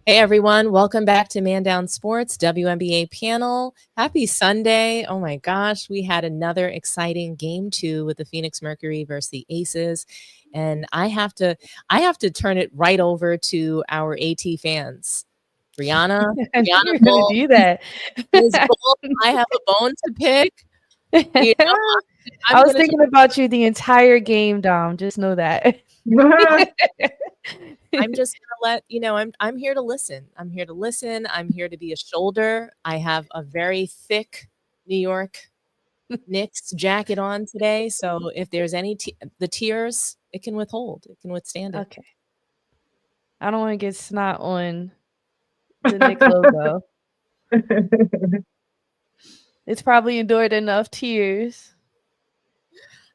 Hey everyone, welcome back to Man Down Sports WNBA panel. Happy Sunday. Oh my gosh, we had another exciting game 2 with the Phoenix Mercury versus the Aces. And I have to turn it right over to our AT fans. Brianna, I knew you Brianna were gonna Bull, do that. Ms. Bull, I have a bone to pick. You know, I I'm was gonna thinking about you the entire game, Dom. Just know that. I'm just gonna let you know I'm here to listen. I'm here to listen. I'm here to be a shoulder. I have a very thick New York Knicks jacket on today, so if there's the tears, it can withhold. It can withstand it. Okay. I don't want to get snot on the Nick logo. It's probably endured enough tears.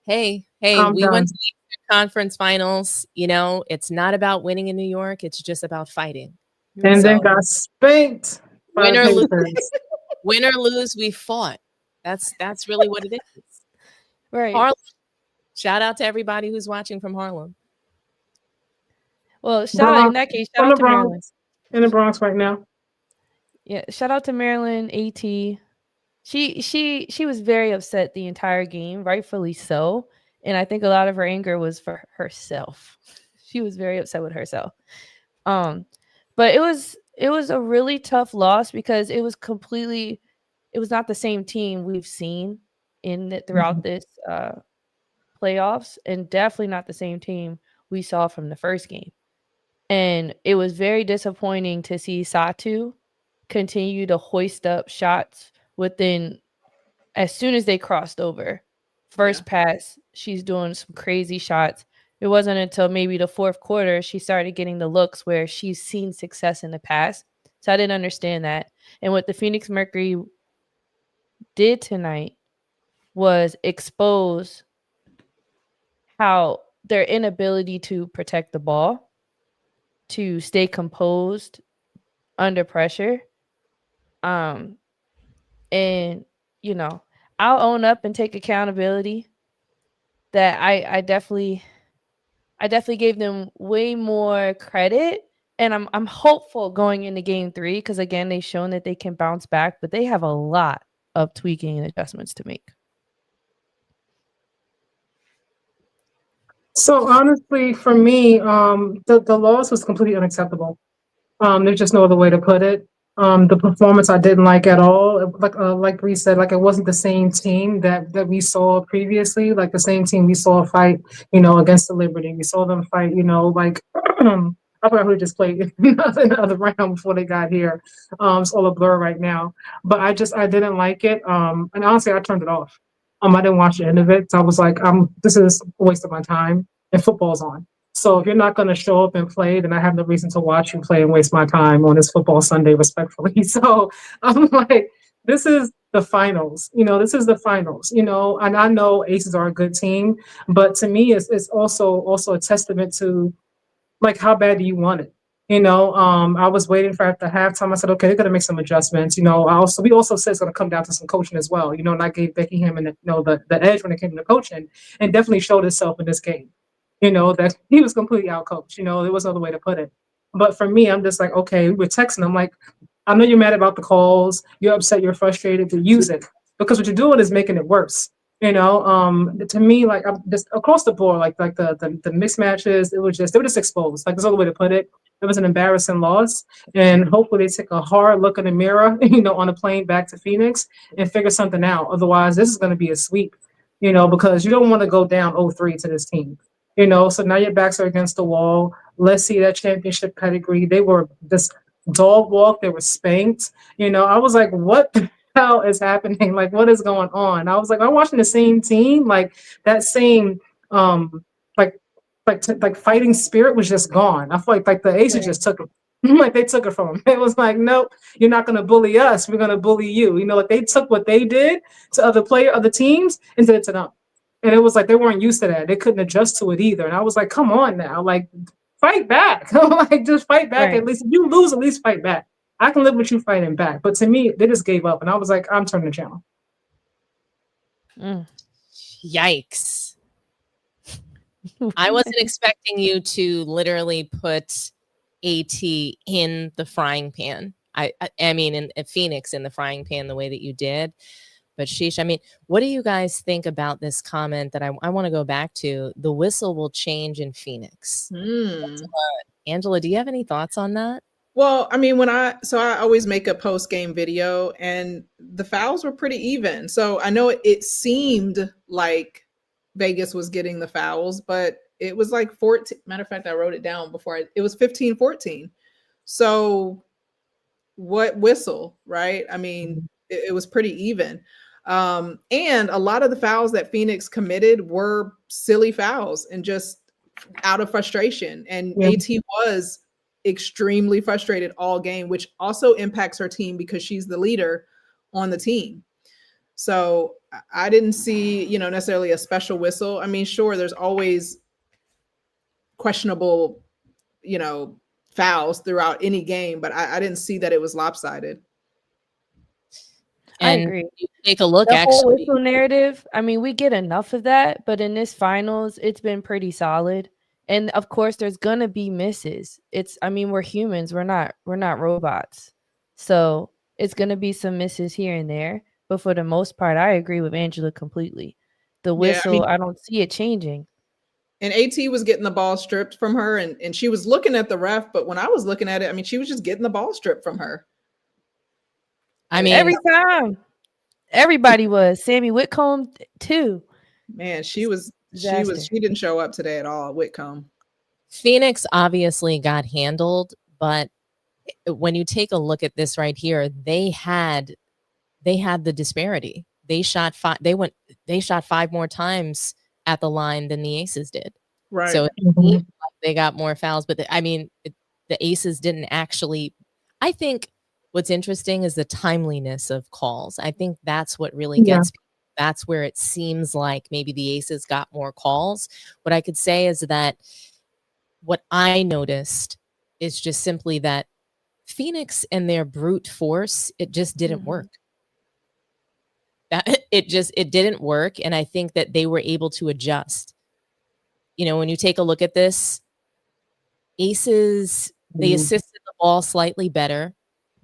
Hey, I'm we done. went to the Eastern Conference Finals. It's not about winning in New York. It's just about fighting. And then So got spanked by win the or lose, Pacers. win or lose, we fought. That's really what it is. Right. Harlem. Shout out to everybody who's watching from Harlem. Well, in Bronx, that case, shout from out the to Maryland. Bronx, in the Bronx right now. Yeah, shout out to Maryland, AT. She was very upset the entire game, rightfully so. And I think a lot of her anger was for herself. She was very upset with herself. Um, but it was a really tough loss because it was not the same team we've seen throughout this playoffs, and definitely not the same team we saw from the first game. And it was very disappointing to see Satu continue to hoist up shots within as soon as they crossed over. First pass, she's doing some crazy shots. It wasn't until maybe the fourth quarter she started getting the looks where she's seen success in the past. So I didn't understand that. And what the Phoenix Mercury did tonight was expose how their inability to protect the ball, to stay composed under pressure. Um, and I'll own up and take accountability that I definitely gave them way more credit, and I'm hopeful going into game 3 because again they've shown that they can bounce back, but they have a lot of tweaking and adjustments to make. So honestly, for me, the loss was completely unacceptable. There's just no other way to put it. The performance I didn't like at all. Like Bree said, like it wasn't the same team that we saw previously. Like the same team we saw fight, against the Liberty. We saw them fight, like I forgot who just played in the other round before they got here. It's all a blur right now. But I didn't like it. And honestly, I turned it off. I didn't watch the end of it. So I was like, this is a waste of my time. And football's on. So if you're not going to show up and play, then I have no reason to watch you play and waste my time on this football Sunday, respectfully. So I'm like, this is the finals. This is the finals. And I know Aces are a good team, but to me, it's also a testament to like how bad do you want it. I was waiting for after halftime. I said, okay, they're gonna make some adjustments. We also said it's gonna come down to some coaching as well. And I gave Becky Hammond the edge when it came to coaching, and definitely showed itself in this game. That he was completely outcoached. There was no other way to put it. But for me, I'm just like, okay, we're texting. I'm like, I know you're mad about the calls. You're upset. You're frustrated. To use it because what you're doing is making it worse. To me, like I'm just across the board, like the mismatches, they were just exposed. Like there's no other way to put it. It was an embarrassing loss, and hopefully they take a hard look in the mirror, on the plane back to Phoenix and figure something out. Otherwise, this is going to be a sweep, because you don't want to go down 0-3 to this team. So now your backs are against the wall. Let's see that championship pedigree. They were this dog walk. They were spanked. I was like, what the hell is happening? Like, what is going on? I was like, I'm watching the same team. Like that same, like, like fighting spirit was just gone. I feel like the Aces just took it. Like they took it from them. It was like, nope, you're not going to bully us. We're going to bully you. Like they took what they did to other teams and did it to them. And it was like they weren't used to that. They couldn't adjust to it either. And I was like, come on now, like fight back. Like just fight back. Right. At least if you lose, at least fight back. I can live with you fighting back. But to me, they just gave up. And I was like, I'm turning the channel. Yikes. I wasn't expecting you to literally put AT in the frying pan. I mean, in Phoenix in the frying pan, the way that you did. But sheesh, I mean, what do you guys think about this comment that I want to go back to? The whistle will change in Phoenix. Angela, do you have any thoughts on that? Well, I mean, I always make a post game video, and the fouls were pretty even. So I know it seemed like Vegas was getting the fouls, but it was like 14. Matter of fact, I wrote it down before. It was 15-14. So what whistle, right? I mean, it was pretty even. And a lot of the fouls that Phoenix committed were silly fouls and just out of frustration. And AT was extremely frustrated all game, which also impacts her team because she's the leader on the team. So I didn't see, necessarily a special whistle. I mean, sure, there's always questionable, fouls throughout any game, but I didn't see that it was lopsided. I agree. Take a look, the actually. whole whistle narrative, I mean, we get enough of that, but in this finals, it's been pretty solid. And of course, there's gonna be misses. We're humans. We're not robots. So it's gonna be some misses here and there. But for the most part, I agree with Angela completely. The whistle, I don't see it changing. And AT was getting the ball stripped from her, and she was looking at the ref. But when I was looking at it, I mean, she was just getting the ball stripped from her. I mean, every time, everybody was. Sammy Whitcomb too. Man, she didn't show up today at all. Whitcomb. Phoenix obviously got handled, but when you take a look at this right here, they had the disparity. They shot 5 more times at the line than the Aces did. Right. So it seemed like they got more fouls, but the Aces didn't actually. I think what's interesting is the timeliness of calls. I think that's what really gets people. That's where it seems like maybe the Aces got more calls. What I could say is that what I noticed is just simply that Phoenix and their brute force, it just didn't work. It didn't work. And I think that they were able to adjust. When you take a look at this, Aces, they assisted the ball slightly better.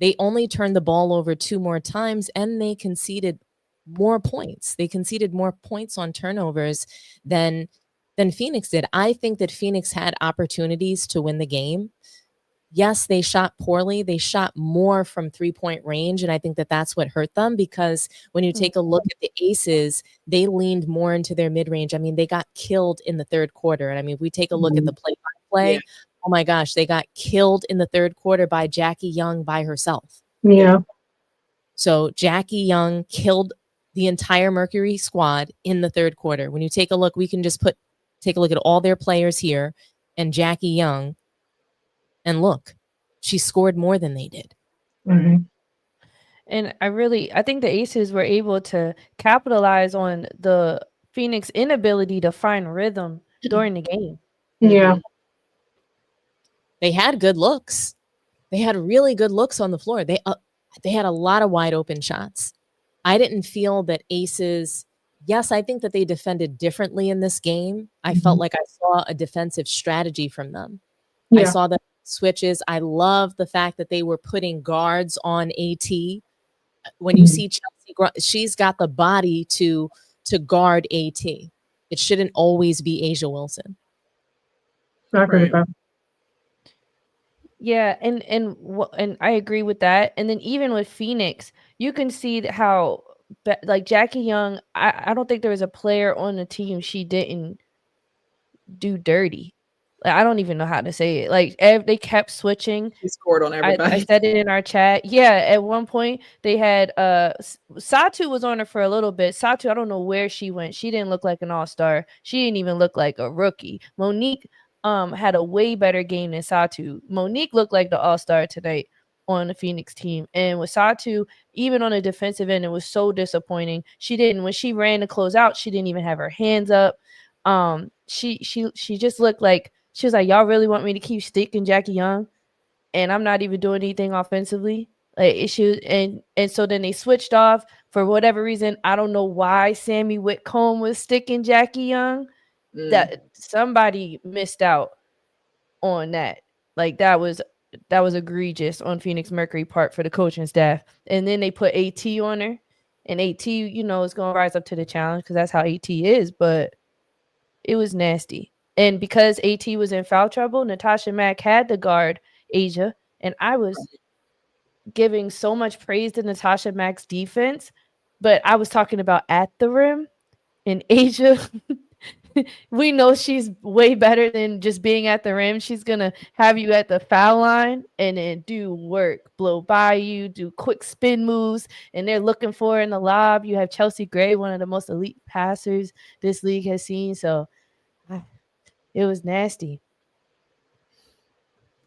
They only turned the ball over 2 more times, and they conceded more points. They conceded more points on turnovers than Phoenix did. I think that Phoenix had opportunities to win the game. Yes, they shot poorly. They shot more from 3-point range, and I think that that's what hurt them, because when you take a look at the Aces, they leaned more into their mid-range. I mean, they got killed in the third quarter. And I mean, if we take a look at the play-by-play, oh my gosh, they got killed in the third quarter by Jackie Young by herself. Yeah. So Jackie Young killed the entire Mercury squad in the third quarter. When you take a look, we can just take a look at all their players here and Jackie Young. And look, she scored more than they did. Mm-hmm. And I think the Aces were able to capitalize on the Phoenix inability to find rhythm during the game. Yeah. They had good looks. They had really good looks on the floor. They had a lot of wide open shots. I didn't feel that Aces, yes, I think that they defended differently in this game. I felt like I saw a defensive strategy from them. I saw the switches. I love the fact that they were putting guards on AT. When you see Chelsea, she's got the body to guard AT. It shouldn't always be Asia Wilson. I agree with that. Yeah, and I agree with that. And then even with Phoenix, you can see how like Jackie Young, I don't think there was a player on the team she didn't do dirty. Like, I don't even know how to say it. Like they kept switching. He scored on everybody. I said it in our chat. Yeah, at one point they had Satu was on her for a little bit. Satu, I don't know where she went. She didn't look like an all-star. She didn't even look like a rookie. Monique had a way better game than Satu. Monique looked like the all-star tonight on the Phoenix team. And with Satu, even on the defensive end, it was so disappointing. When she ran to close out, she didn't even have her hands up. She just looked like she was like, y'all really want me to keep sticking Jackie Young, and I'm not even doing anything offensively. Like issues, and so then they switched off for whatever reason. I don't know why Sammy Whitcomb was sticking Jackie Young. That somebody missed out on that. Like that was egregious on Phoenix Mercury part for the coaching staff. And then they put AT on her, and AT, you know, is going to rise up to the challenge because that's how AT is. But it was nasty. And because AT was in foul trouble, Natasha Mack had to guard Asia, and I was giving so much praise to Natasha Mack's defense, but I was talking about at the rim. And Asia, we know she's way better than just being at the rim. She's going to have you at the foul line and then do work, blow by you, do quick spin moves, and they're looking for her in the lob. You have Chelsea Gray, one of the most elite passers this league has seen. So it was nasty.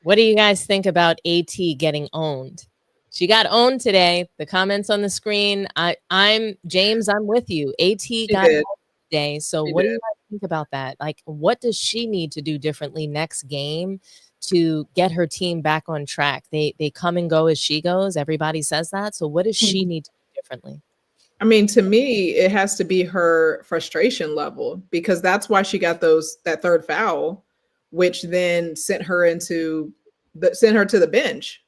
What do you guys think about AT getting owned? She got owned today. The comments on the screen. I'm James. I'm with you. AT got owned today. So what do you guys think about that? Like, what does she need to do differently next game to get her team back on track? They come and go as she goes. Everybody says that. So what does she need to do differently? I mean, to me, it has to be her frustration level, because that's why she got that third foul, which then sent her to the bench,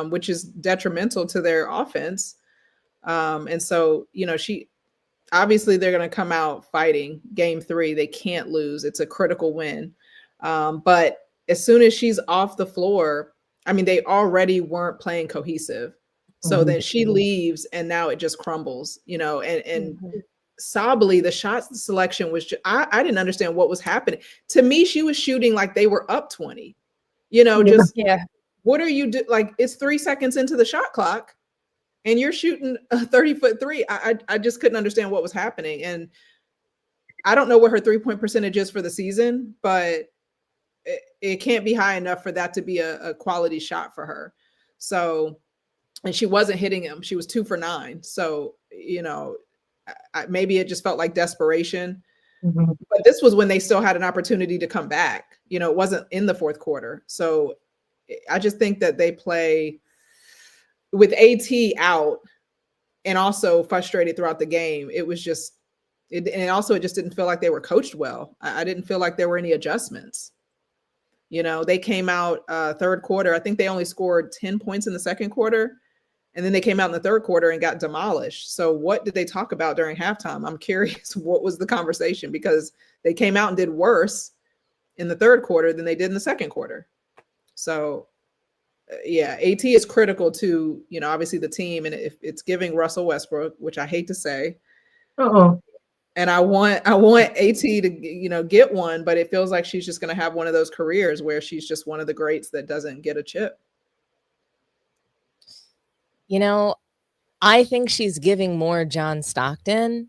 which is detrimental to their offense. And so, you know, obviously they're going to come out fighting game 3. They can't lose. It's a critical win. But as soon as she's off the floor, I mean, they already weren't playing cohesive. So then she leaves and now it just crumbles, you know, and Sabally, the shot selection was just, I didn't understand what was happening. To me, she was shooting like they were up 20, you know, just what are you like, it's 3 seconds into the shot clock and you're shooting a 30-foot three. I just couldn't understand what was happening. And I don't know what her 3-point percentage is for the season, but it can't be high enough for that to be a quality shot for her. So, and she wasn't hitting him. She was 2 for 9. So, you know, maybe it just felt like desperation. But this was when they still had an opportunity to come back. You know, it wasn't in the fourth quarter. So I just think that they play with AT out and also frustrated throughout the game. It was just, and also it just didn't feel like they were coached well. I didn't feel like there were any adjustments. You know, they came out third quarter. I think they only scored 10 points in the second quarter. And then they came out in the third quarter and got demolished. So what did they talk about during halftime? I'm curious, what was the conversation? Because they came out and did worse in the third quarter than they did in the second quarter. So, yeah, AT is critical to, you know, obviously the team. And if it's giving Russell Westbrook, which I hate to say, and I want AT to, you know, get one, but it feels like she's just going to have one of those careers where she's just one of the greats that doesn't get a chip. You know, I think she's giving more John Stockton,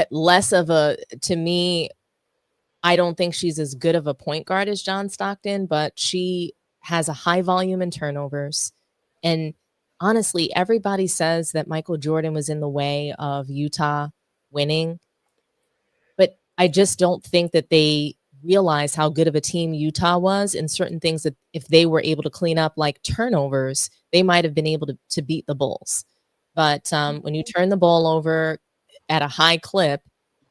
less of to me, I don't think she's as good of a point guard as John Stockton, but she has a high volume in turnovers. And honestly, everybody says that Michael Jordan was in the way of Utah winning, but I just don't think that they realize how good of a team Utah was in certain things that if they were able to clean up, like turnovers, they might have been able to beat the Bulls. But when you turn the ball over at a high clip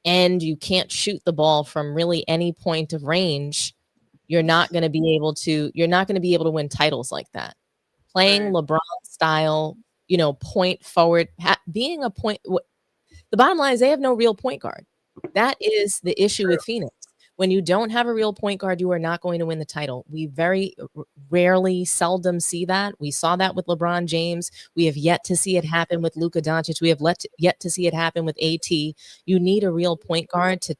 and you can't shoot the ball from really any point of range, you're not going to be able to win titles like that. Playing LeBron style, you know, point forward, being a point. The bottom line is they have no real point guard. That is the issue with Phoenix. When you don't have a real point guard, you are not going to win the title. We very rarely, seldom see that. We saw that with LeBron James. We have yet to see it happen with Luka Doncic. We have yet to see it happen with AT. You need a real point guard to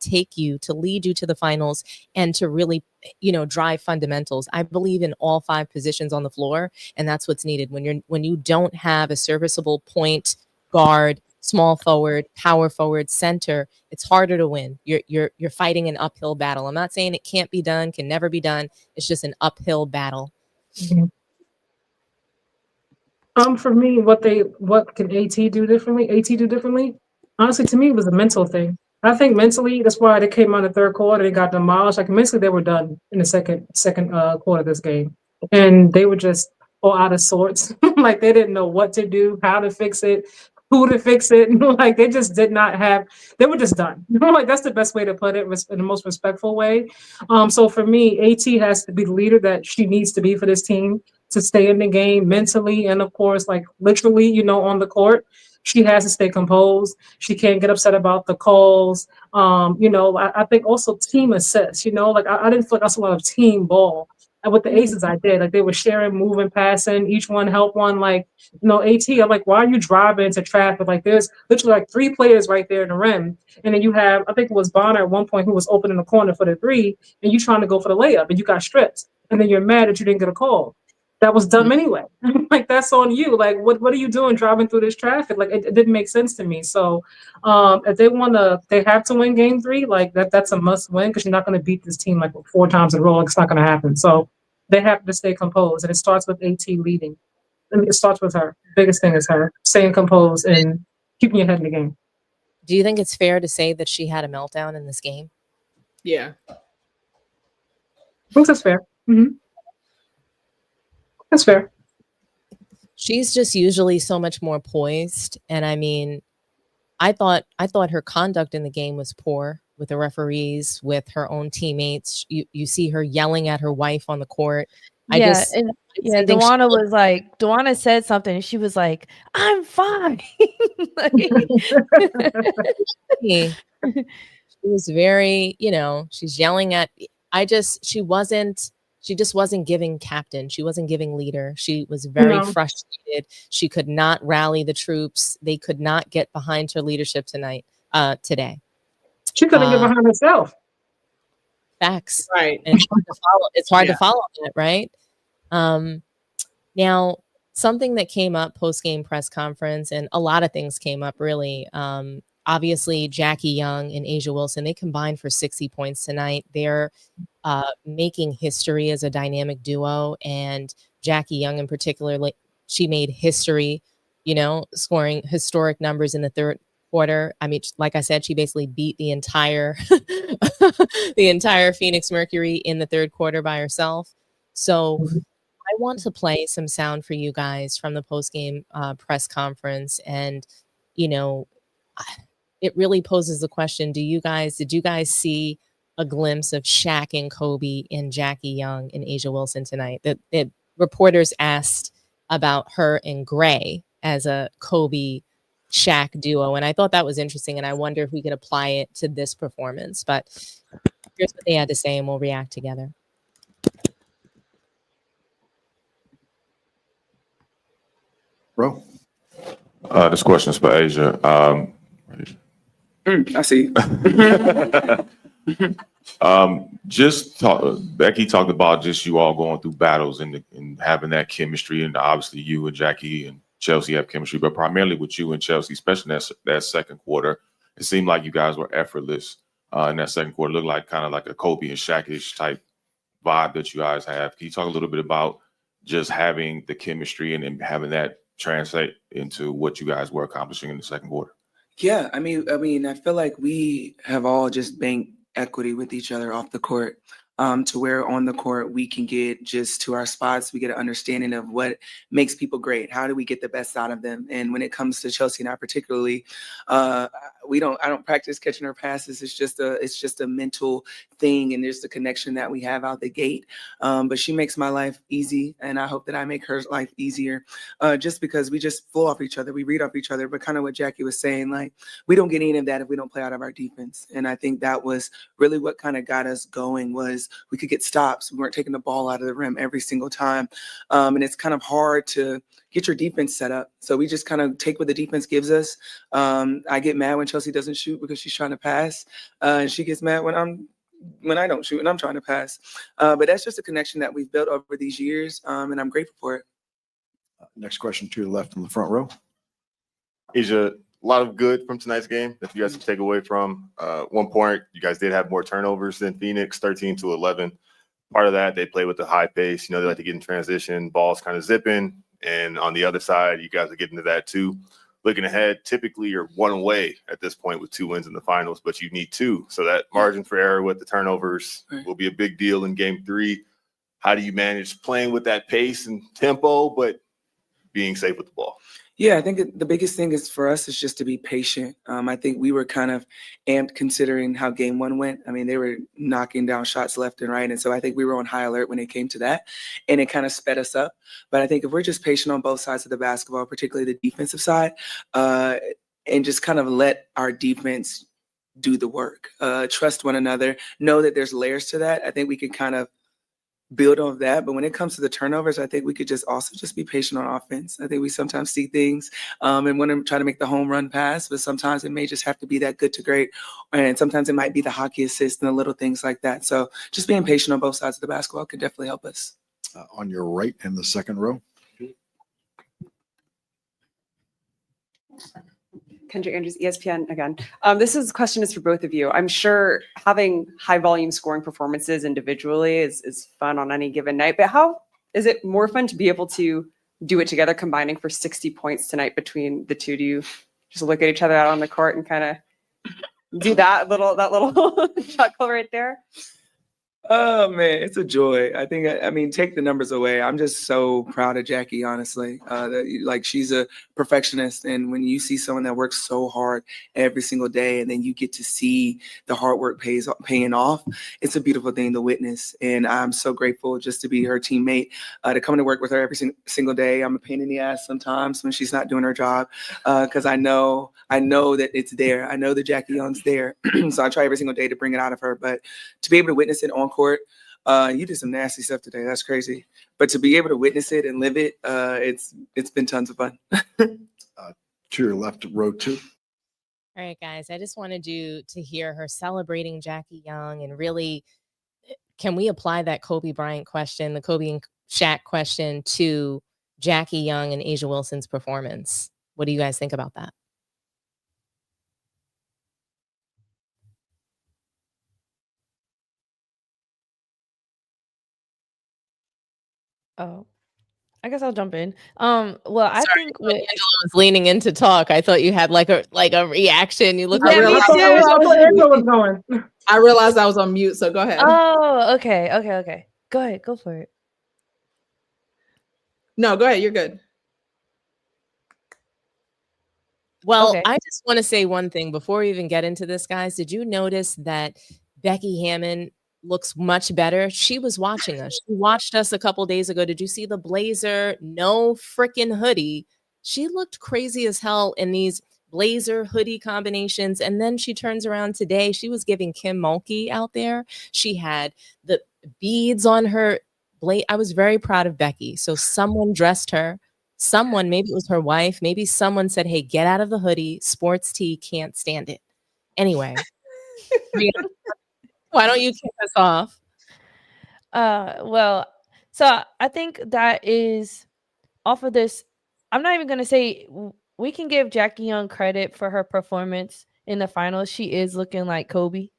lead you to the finals and to really, you know, drive fundamentals. I believe in all 5 positions on the floor, and that's what's needed. When you don't have a serviceable point guard, small forward, power forward, center, it's harder to win. You're fighting an uphill battle. I'm not saying it can't be done, can never be done. It's just an uphill battle. For me, what can AT do differently? AT do differently? Honestly, to me, it was a mental thing. I think mentally, that's why they came out in the third quarter. They got demolished. Like mentally, they were done in the second quarter of this game, and they were just all out of sorts. Like they didn't know what to do, how to fix it. who to fix it. Like they just did not have, they were just done. Like that's the best way to put it, in the most respectful way. So for me, AT has to be the leader that she needs to be for this team to stay in the game mentally and of course, like literally, on the court. She has to stay composed. She can't get upset about the calls. I think also team assists, like I didn't feel like I saw a lot of team ball. And with the Aces, I did. Like they were sharing, moving, passing, each one helped one. Like, AT, I'm like, why are you driving into traffic? Like there's literally like 3 players right there in the rim. And then you have, I think it was Bonner at one point who was open in the corner for the 3, and you trying to go for the layup and you got stripped. And then you're mad that you didn't get a call. That was dumb anyway. Like that's on you. Like what are you doing driving through this traffic? Like it didn't make sense to me. So if they have to win game 3, like that's a must win because you're not going to beat this team like 4 times in a row. Like it's not going to happen. So they have to stay composed, and it starts with AT leading. And it starts with her. Biggest thing is her staying composed and keeping your head in the game. Do you think it's fair to say that she had a meltdown in this game? Yeah. I think that's fair. Mm-hmm. That's fair. She's just usually so much more poised. And I mean, I thought her conduct in the game was poor with the referees, with her own teammates. You see her yelling at her wife on the court. Dawana said something and she was like, I'm fine. She was very, she's yelling at, she just wasn't giving captain. She wasn't giving leader. She was very frustrated. She could not rally the troops. They could not get behind her leadership today. She couldn't get behind herself. Facts. Right. And it's hard to follow that, right? Now, something that came up post-game press conference, and a lot of things came up really. Obviously, Jackie Young and A'ja Wilson, they combined for 60 points tonight. They're making history as a dynamic duo, and Jackie Young in particular, she made history, scoring historic numbers in the third quarter. I mean, like I said, she basically beat the entire Phoenix Mercury in the third quarter by herself. So I want to play some sound for you guys from the post-game press conference, and it really poses the question: did you guys see a glimpse of Shaq and Kobe and Jackie Young and A'ja Wilson tonight? That reporters asked about her and Gray as a Kobe Shaq duo, and I thought that was interesting, and I wonder if we could apply it to this performance. But here's what they had to say, and we'll react together. Bro, this question is for A'ja. I see. Becky talked about just you all going through battles and having that chemistry, and obviously you and Jackie and Chelsea have chemistry, but primarily with you and Chelsea, especially in that second quarter, it seemed like you guys were effortless in that second quarter. It looked like kind of like a Kobe and Shaq-ish type vibe that you guys have. Can you talk a little bit about just having the chemistry and having that translate into what you guys were accomplishing in the second quarter? Yeah, I mean, I feel like we have all just banked equity with each other off the court, to where on the court we can get just to our spots. We get an understanding of what makes people great. How do we get the best out of them? And when it comes to Chelsea and I particularly, I don't practice catching her passes. It's just a mental thing, and there's the connection that we have out the gate. But she makes my life easy, and I hope that I make her life easier, just because we just flow off each other. We read off each other. But kind of what Jackie was saying, like, we don't get any of that if we don't play out of our defense. And I think that was really what kind of got us going, was we could get stops. We weren't taking the ball out of the rim every single time. And it's kind of hard to get your defense set up. So we just kind of take what the defense gives us. I get mad when Chelsea doesn't shoot because she's trying to pass. And she gets mad when I don't shoot and I'm trying to pass. But that's just a connection that we've built over these years. And I'm grateful for it. Next question to the left in the front row. A'ja, a lot of good from tonight's game that you guys can take away from. 1 point, you guys did have more turnovers than Phoenix, 13-11. Part of that, they play with the high pace. They like to get in transition, balls kind of zipping. And on the other side, you guys are getting to that too. Looking ahead, typically you're 1 away at this point with 2 wins in the finals, but you need 2. So that margin for error with the turnovers will be a big deal in game 3. How do you manage playing with that pace and tempo, but being safe with the ball? Yeah, I think the biggest thing is for us is just to be patient. I think we were kind of amped considering how game one went. I mean, they were knocking down shots left and right. And so I think we were on high alert when it came to that. And it kind of sped us up. But I think if we're just patient on both sides of the basketball, particularly the defensive side, and just kind of let our defense do the work, trust one another, know that there's layers to that, I think we can kind of build on that. But when it comes to the turnovers, I think we could just also just be patient on offense. I think we sometimes see things and want to try to make the home run pass, but sometimes it may just have to be that good to great. And sometimes it might be the hockey assist and the little things like that. So just being patient on both sides of the basketball can definitely help us. On your right in the second row. Kendra Andrews, ESPN again. This question is for both of you. I'm sure having high volume scoring performances individually is fun on any given night, but how is it more fun to be able to do it together, combining for 60 points tonight between the two? Do you just look at each other out on the court and kind of do that little chuckle right there? Oh man, it's a joy. I mean, take the numbers away. I'm just so proud of Jackie, honestly. Like she's a perfectionist, and when you see someone that works so hard every single day, and then you get to see the hard work paying off, it's a beautiful thing to witness. And I'm so grateful just to be her teammate, to come to work with her every single day. I'm a pain in the ass sometimes when she's not doing her job, because I know that it's there. I know that Jackie Young's there, so I try every single day to bring it out of her. But to be able to witness it on court, you did some nasty stuff today. That's crazy. But to be able to witness it and live it, it's been tons of fun. To your left, row 2. All right, guys, I just wanted you to hear her celebrating Jackie Young, and really, can we apply that Kobe Bryant question, the Kobe and Shaq question, to Jackie Young and A'ja Wilson's performance? What do you guys think about that? Oh, I guess I'll jump in. Well, I think When Angela was leaning in to talk, I thought you had like a reaction. You looked Yeah, like me I thought Angela was going. I realized I was on mute, so go ahead. Oh, okay. Go ahead, go for it. No, go ahead. You're good. Well, Okay. I just want to say one thing before we even get into this, guys. Did you notice that Becky Hammon looks much better? She was watching us. She watched us a couple days ago. Did you see the blazer? No freaking hoodie. She looked crazy as hell in these blazer hoodie combinations. And then she turns around today. She was giving Kim Mulkey out there. She had the beads on her blade. I was very proud of Becky. So someone dressed her. Someone, maybe it was her wife, maybe someone said, hey, get out of the hoodie. Sports tee, can't stand it. Anyway, why don't you kick us off? Well, so I think that is off of this. I'm not even going to say we can give Jackie Young credit for her performance in the finals. She is looking like Kobe.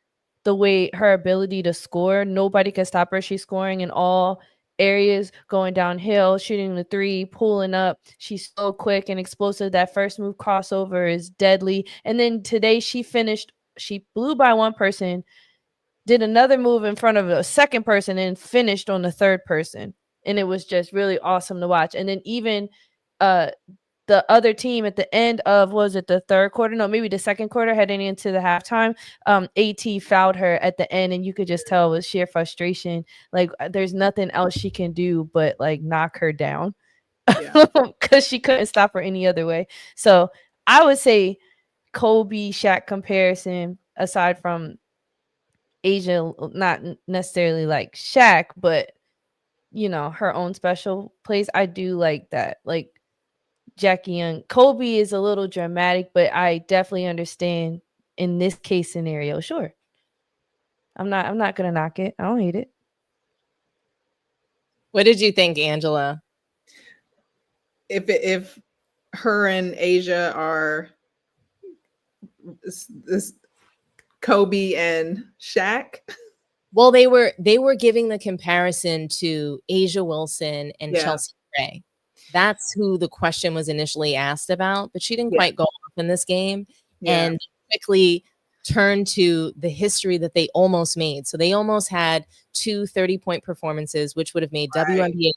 The way her ability to score, nobody can stop her. She's scoring in all areas, going downhill, shooting the three, pulling up. She's so quick and explosive. That first move crossover is deadly. And then today she blew by one person, did another move in front of a second person, and finished on the third person. And it was just really awesome to watch. And then even the other team at the end of, was it the third quarter? No, maybe the second quarter, heading into the halftime, AT fouled her at the end, and you could just tell it was sheer frustration. Like, there's nothing else she can do but like knock her down, because she couldn't stop her any other way. So I would say Kobe Shaq comparison, aside from A'ja, not necessarily like Shaq, but you know, her own special place. I do like that. Like, Jackie Young, Kobe is a little dramatic, but I definitely understand in this case scenario. Sure, I'm not gonna knock it. I don't hate it. What did you think, Angela? If her and A'ja are this Kobe and Shaq. Well, they were giving the comparison to A'ja Wilson and Chelsea Gray. That's who the question was initially asked about, but she didn't quite go off in this game, and quickly turned to the history that they almost made. So they almost had two 30-point performances, which would have made WNBA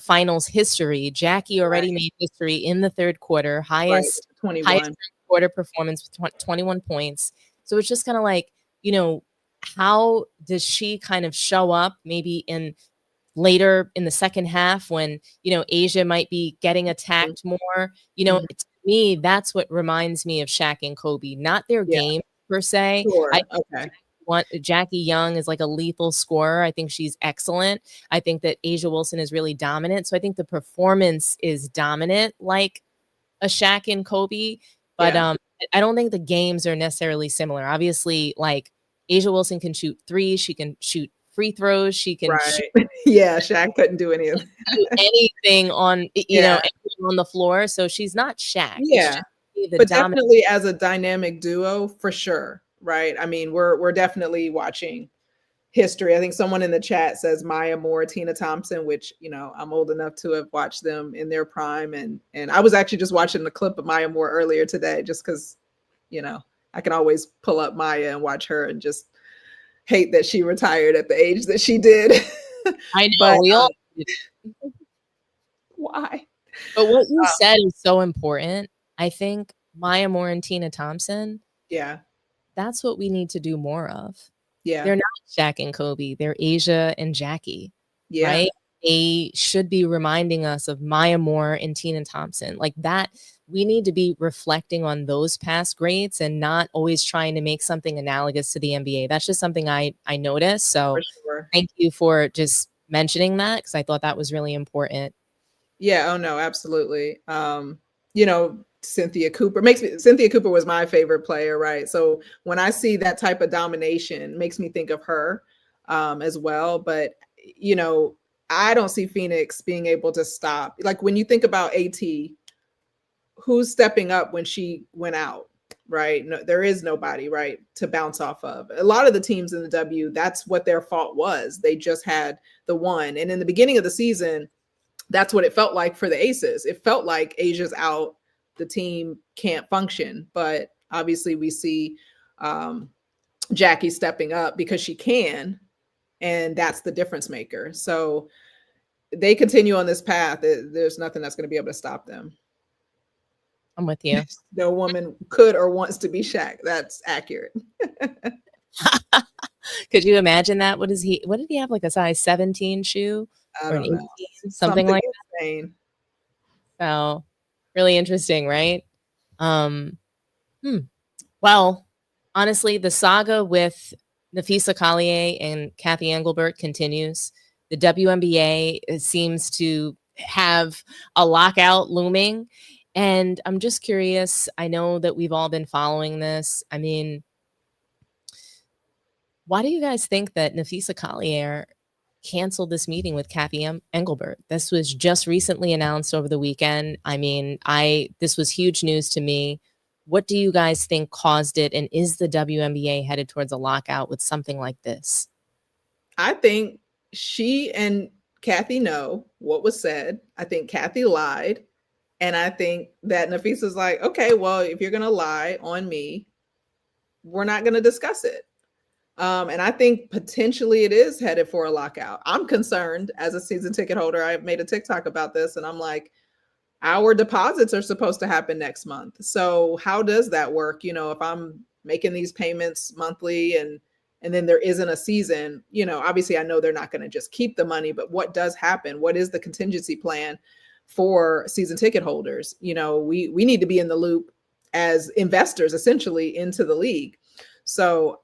finals history. Jackie already made history in the third quarter, highest 21. quarter performance with 21 points. So it's just kind of like, how does she kind of show up maybe in later in the second half when, Asia might be getting attacked more? To me, that's what reminds me of Shaq and Kobe, not their game per se. Sure. I Okay. Jackie Young is like a lethal scorer. I think she's excellent. I think that Asia Wilson is really dominant. So I think the performance is dominant like a Shaq and Kobe, but I don't think the games are necessarily similar. Obviously, like Asia Wilson can shoot threes, she can shoot free throws, she can shoot Yeah, Shaq couldn't do any of anything on anything on the floor. So she's not Shaq. Yeah. But definitely as a dynamic duo, for sure. Right. I mean, we're definitely watching history. I think someone in the chat says Maya Moore, Tina Thompson, which, I'm old enough to have watched them in their prime. And I was actually just watching the clip of Maya Moore earlier today, just because, I can always pull up Maya and watch her and just hate that she retired at the age that she did. I know. But, why? But what you said is so important. I think Maya Moore and Tina Thompson. Yeah. That's what we need to do more of. Yeah. They're not Shaq and Kobe. They're Asia and Jackie. Yeah. Right? They should be reminding us of Maya Moore and Tina Thompson. Like that, we need to be reflecting on those past greats and not always trying to make something analogous to the NBA. That's just something I noticed. So thank you for just mentioning that, because I thought that was really important. Yeah. Oh, no, absolutely. Cynthia Cooper was my favorite player, right? So when I see that type of domination, makes me think of her as well. But I don't see Phoenix being able to stop. Like when you think about AT, who's stepping up when she went out, right? No, there is nobody, right, to bounce off of. A lot of the teams in the W, that's what their fault was. They just had the one. And in the beginning of the season, that's what it felt like for the Aces. It felt like Asia's out, the team can't function. But obviously we see Jackie stepping up because she can, and that's the difference maker. So they continue on this path. There's nothing that's going to be able to stop them. I'm with you. No woman could or wants to be Shaq. That's accurate. Could you imagine that? What did he have, like a size 17 shoe? I don't know. Something like insane. That. So really interesting, right? Well, honestly, the saga with Napheesa Collier and Cathy Englebert continues. The WNBA seems to have a lockout looming. And I'm just curious. I know that we've all been following this. I mean, why do you guys think that Napheesa Collier canceled this meeting with Cathy Englebert? This was just recently announced over the weekend. I mean, this was huge news to me. What do you guys think caused it? And is the WNBA headed towards a lockout with something like this? I think she and Cathy know what was said. I think Cathy lied. And I think that Napheesa's like, okay, well, if you're going to lie on me, we're not going to discuss it. And I think potentially it is headed for a lockout. I'm concerned as a season ticket holder. I made a TikTok about this and I'm like, our deposits are supposed to happen next month. So how does that work? If I'm making these payments monthly and then there isn't a season, obviously I know they're not going to just keep the money, but what does happen? What is the contingency plan for season ticket holders? We need to be in the loop as investors essentially into the league. So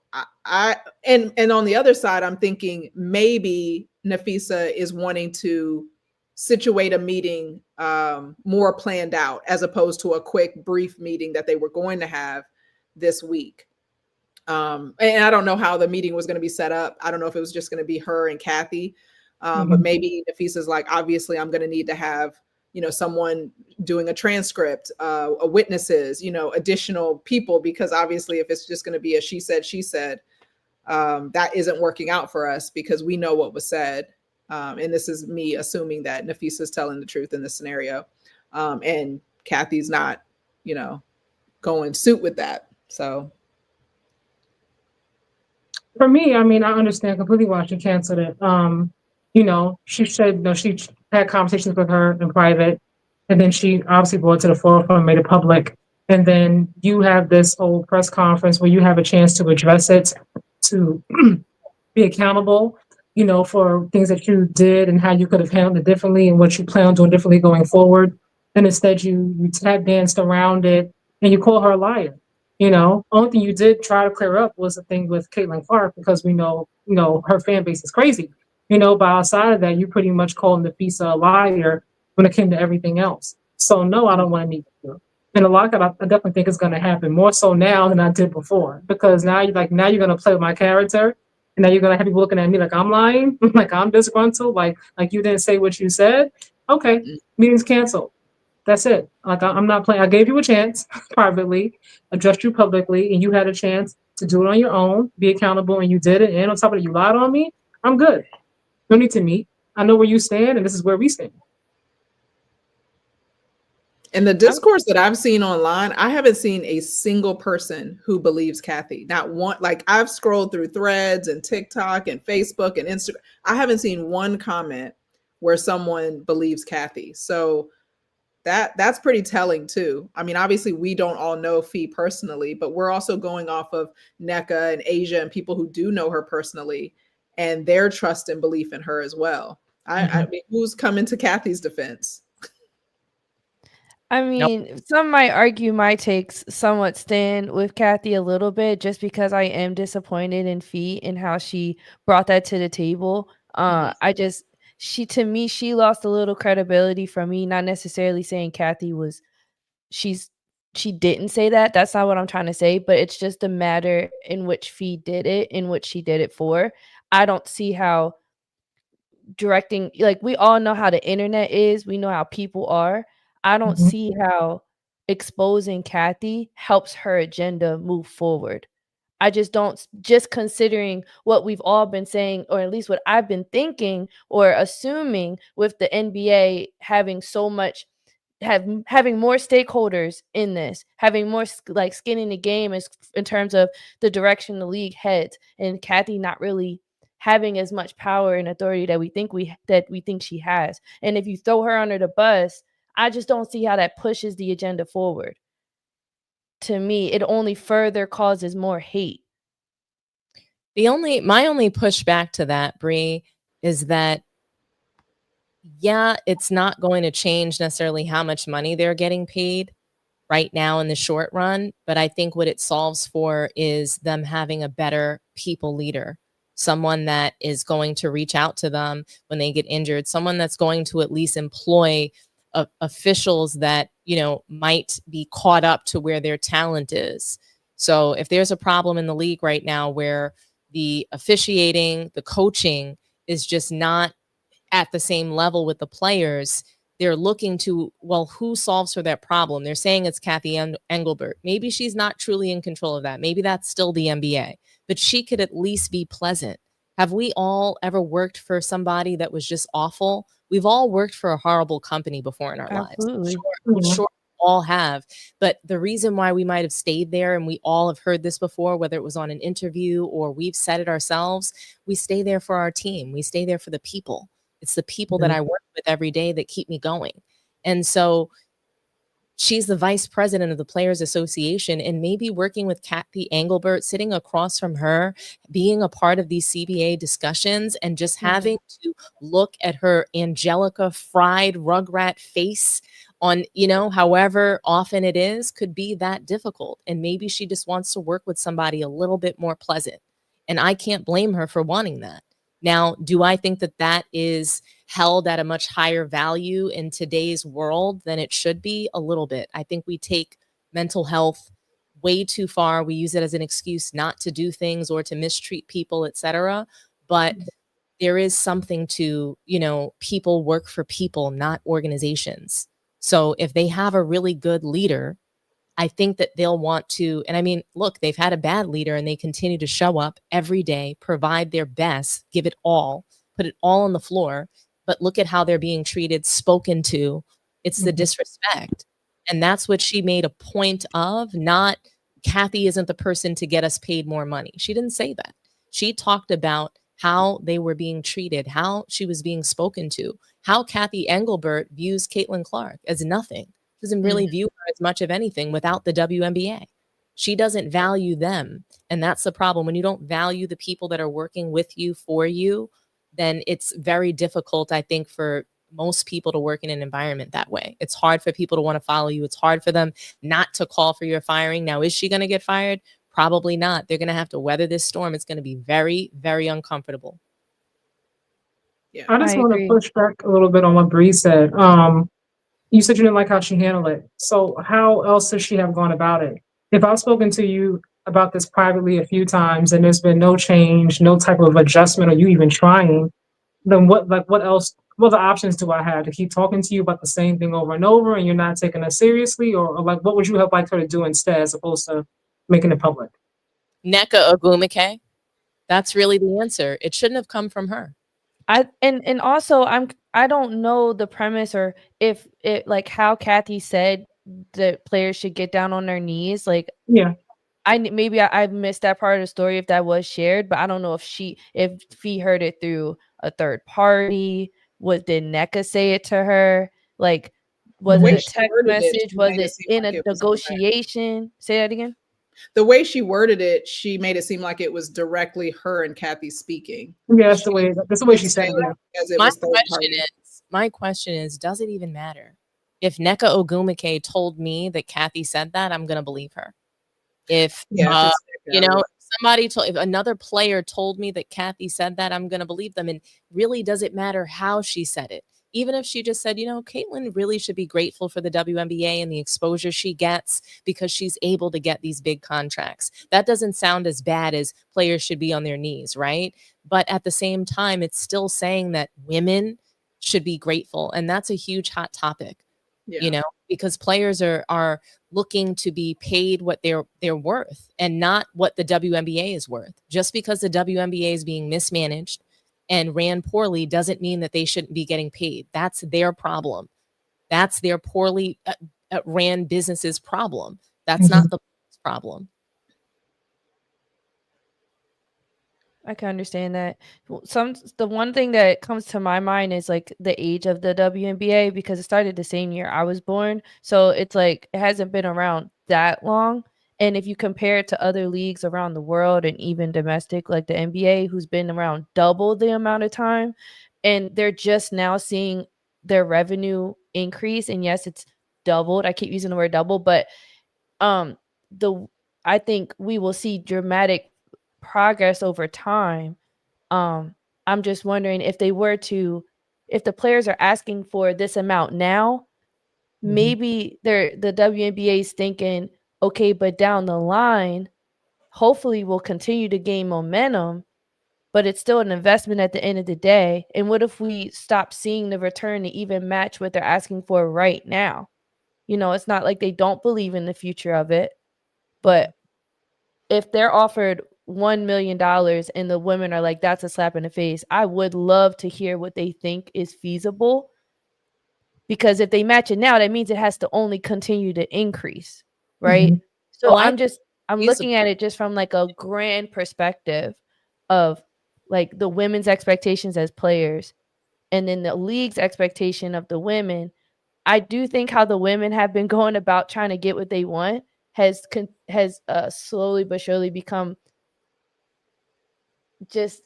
and on the other side, I'm thinking maybe Napheesa is wanting to situate a meeting more planned out as opposed to a quick brief meeting that they were going to have this week. And I don't know how the meeting was going to be set up. I don't know if it was just going to be her and Cathy, but maybe Napheesa's like, obviously I'm going to need to have, someone doing a transcript, witnesses, additional people, because obviously if it's just going to be a she said, that isn't working out for us because we know what was said. And this is me assuming that Napheesa is telling the truth in this scenario. And Cathy's not, going suit with that. So. For me, I mean, I understand completely why she canceled it. She said, no, she had conversations with her in private, and then she obviously brought it to the forefront, made it public. And then you have this whole press conference where you have a chance to address it, to be accountable, for things that you did and how you could have handled it differently and what you plan on doing differently going forward. And instead you tap danced around it and you call her a liar. Only thing you did try to clear up was the thing with Caitlin Clark, because we know, her fan base is crazy. But outside of that, you pretty much called Napheesa a liar when it came to everything else. So no, I don't want to meet with you. And a lot of I definitely think it's going to happen more so now than I did before, because now you're going to play with my character, and now you're going to have people looking at me like I'm lying, like I'm disgruntled, like you didn't say what you said. Okay, meeting's canceled. That's it. Like I'm not playing. I gave you a chance privately, addressed you publicly, and you had a chance to do it on your own, be accountable, and you did it. And on top of it, you lied on me. I'm good. No need to meet. I know where you stand, and this is where we stand. In the discourse that I've seen online, I haven't seen a single person who believes Cathy. Not one. Like, I've scrolled through Threads and TikTok and Facebook and Instagram. I haven't seen one comment where someone believes Cathy. So that's pretty telling too. I mean, obviously we don't all know Fee personally, but we're also going off of NECA and Asia and people who do know her personally and their trust and belief in her as well. I mean, who's coming to Cathy's defense? I mean, some might argue my takes somewhat stand with Cathy a little bit, just because I am disappointed in Fee and how she brought that to the table. To me, she lost a little credibility from me, not necessarily saying Cathy she didn't say that. That's not what I'm trying to say, but it's just a matter in which Fee did it, in which she did it for. I don't see how directing, like, we all know how the internet is. We know how people are. I don't see how exposing Cathy helps her agenda move forward. I just don't, just considering what we've all been saying, or at least what I've been thinking or assuming with the NBA having so much, having more stakeholders in this, having more skin in the game in terms of the direction the league heads, and Cathy not really having as much power and authority that we think she has. And if you throw her under the bus, I just don't see how that pushes the agenda forward. To me, it only further causes more hate. My only pushback to that, Bree, is that, yeah, it's not going to change necessarily how much money they're getting paid right now in the short run, but I think what it solves for is them having a better people leader, someone that is going to reach out to them when they get injured, someone that's going to at least employ officials that, might be caught up to where their talent is. So if there's a problem in the league right now where the officiating, the coaching is just not at the same level with the players, they're looking to, well, who solves for that problem? They're saying it's Cathy Englebert. Maybe she's not truly in control of that. Maybe that's still the NBA, but she could at least be pleasant. Have we all ever worked for somebody that was just awful? We've all worked for a horrible company before in our Absolutely. lives. Sure, all have. But the reason why we might have stayed there, and we all have heard this before, whether it was on an interview or we've said it ourselves, we stay there for our team. We stay there for the people. It's the people that I work with every day that keep me going. And so she's the vice president of the Players Association, and maybe working with Cathy Englebert, sitting across from her, being a part of these CBA discussions, and just having to look at her Angelica fried rugrat face on, however often it is, could be that difficult. And maybe she just wants to work with somebody a little bit more pleasant. And I can't blame her for wanting that. Now, do I think that that is held at a much higher value in today's world than it should be? A little bit. I think we take mental health way too far. We use it as an excuse not to do things or to mistreat people, etc. But there is something to, people work for people, not organizations. So if they have a really good leader, I think that they'll want to, and I mean, look, they've had a bad leader and they continue to show up every day, provide their best, give it all, put it all on the floor, but look at how they're being treated, spoken to. It's the disrespect. And that's what she made a point of, not Cathy isn't the person to get us paid more money. She didn't say that. She talked about how they were being treated, how she was being spoken to, how Cathy Englebert views Caitlin Clark as nothing. She doesn't really view her as much of anything without the WNBA. She doesn't value them. And that's the problem. When you don't value the people that are working with you, for you, then it's very difficult, I think, for most people to work in an environment that way. It's hard for people to want to follow you. It's hard for them not to call for your firing. Now, is she going to get fired? Probably not. They're going to have to weather this storm. It's going to be very, very uncomfortable. Yeah. I just I want to agree. push back a little bit on what Bree said. You said you didn't like how she handled it. So how else should she have gone about it? If I've spoken to you about this privately a few times and there's been no change, no type of adjustment, or you even trying, then what else, what other options do I have to keep talking to you about the same thing over and over and you're not taking it seriously? Or like, what would you have liked her to do instead as opposed to making it public? Nneka Ogwumike, that's really the answer. It shouldn't have come from her. And also I don't know the premise or if it like how Cathy said the players should get down on their knees. Like Yeah. Maybe I missed that part of the story if that was shared, but I don't know if he heard it through a third party. Did Nneka say it to her? Like, was way it a she text worded it, message? she Was made it it seem in like a it was negotiation? Say that again. The way she worded it, she made it seem like it was directly her and Cathy speaking. Yeah, that's the way she said it. Yeah. As it was third party. My question is, does it even matter? If Nneka Ogwumike told me that Cathy said that, I'm going to believe her. If, Yeah, you know, if another player told me that Cathy said that, I'm going to believe them. And really, does it matter how she said it? Even if she just said, you know, Caitlin really should be grateful for the WNBA and the exposure she gets because she's able to get these big contracts. That doesn't sound as bad as players should be on their knees, right? But at the same time, it's still saying that women should be grateful. And that's a huge hot topic, you know, because players are looking to be paid what they're worth and not what the WNBA is worth. Just because the WNBA is being mismanaged and ran poorly doesn't mean that they shouldn't be getting paid. That's their problem. That's their poorly ran business's problem. That's not the problem. I can understand that. The one thing that comes to my mind is like the age of the WNBA because it started the same year I was born. So it's like it hasn't been around that long. And if you compare it to other leagues around the world and even domestic, like the NBA, who's been around double the amount of time, and they're just now seeing their revenue increase. And yes, it's doubled. I keep using the word double, but I think we will see dramatic progress over time. I'm just wondering if the players are asking for this amount now, maybe the WNBA is thinking, okay, but down the line, hopefully we'll continue to gain momentum, but it's still an investment at the end of the day. And what if we stop seeing the return to even match what they're asking for right now? You know, it's not like they don't believe in the future of it, but if they're offered $1 million and the women are like, that's a slap in the face, I would love to hear what they think is feasible. Because if they match it now, that means it has to only continue to increase, right? So Well, I'm looking at it just from like a grand perspective of like the women's expectations as players and then the league's expectation of the women. I do think how the women have been going about trying to get what they want has slowly but surely become just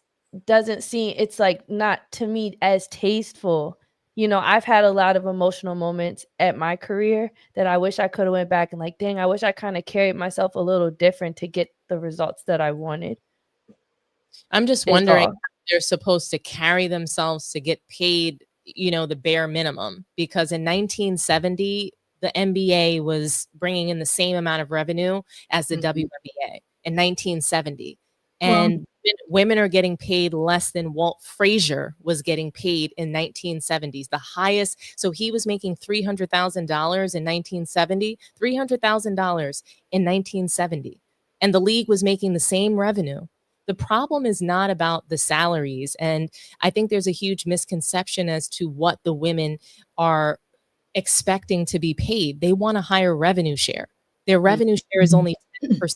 doesn't seem, it's like not to me as tasteful. You know, I've had a lot of emotional moments at my career that I wish I could have went back and like, dang, I wish I kind of carried myself a little different to get the results that I wanted. I'm just wondering how they're supposed to carry themselves to get paid, you know, the bare minimum, because in 1970, the NBA was bringing in the same amount of revenue as the WNBA in 1970. And women are getting paid less than Walt Frazier was getting paid in 1970s, the highest. So he was making $300,000 in 1970, $300,000 in 1970. And the league was making the same revenue. The problem is not about the salaries. And I think there's a huge misconception as to what the women are expecting to be paid. They want a higher revenue share. Their revenue share is only 10%.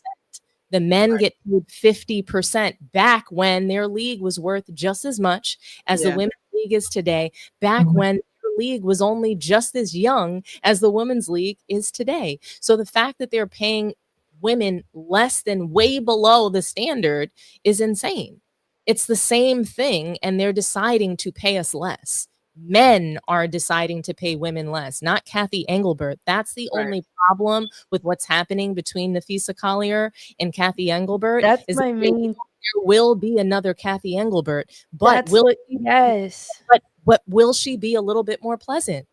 The men get paid 50% back when their league was worth just as much as the women's league is today, back when the league was only just as young as the women's league is today. So the fact that they're paying women less than way below the standard is insane. It's the same thing, and they're deciding to pay us less. Men are deciding to pay women less, not Cathy Englebert. That's the only problem with what's happening between Napheesa Collier and Cathy Englebert. That's is my that main. there will be another Cathy Englebert, but yes. But will she be a little bit more pleasant?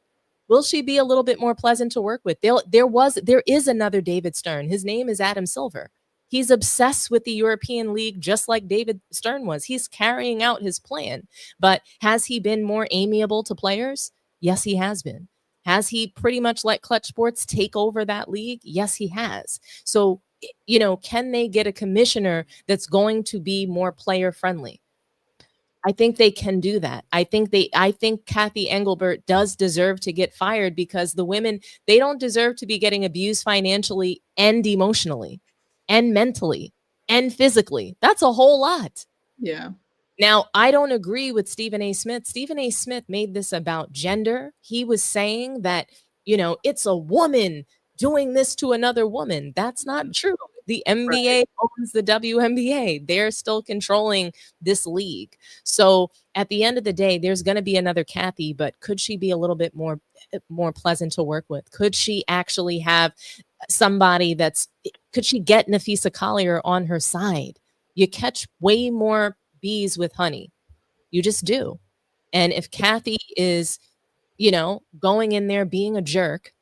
Will she be a little bit more pleasant to work with? There is another David Stern. His name is Adam Silver. He's obsessed with the European League, just like David Stern was. He's carrying out his plan. But has he been more amiable to players? Yes, he has been. Has he pretty much let Clutch Sports take over that league? Yes, he has. So, can they get a commissioner that's going to be more player friendly? I think they can do that. I think Cathy Englebert does deserve to get fired, because the women, they don't deserve to be getting abused financially and emotionally and mentally and physically. That's a whole lot. Yeah. Now, I don't agree with Stephen A. Smith. Stephen A. Smith made this about gender. He was saying that, it's a woman doing this to another woman. That's not true. The NBA owns the WNBA. They're still controlling this league. So at the end of the day, there's going to be another Cathy, but could she be a little bit more pleasant to work with? Could she actually have somebody could she get Napheesa Collier on her side? You catch way more bees with honey. You just do. And if Cathy is, going in there being a jerk,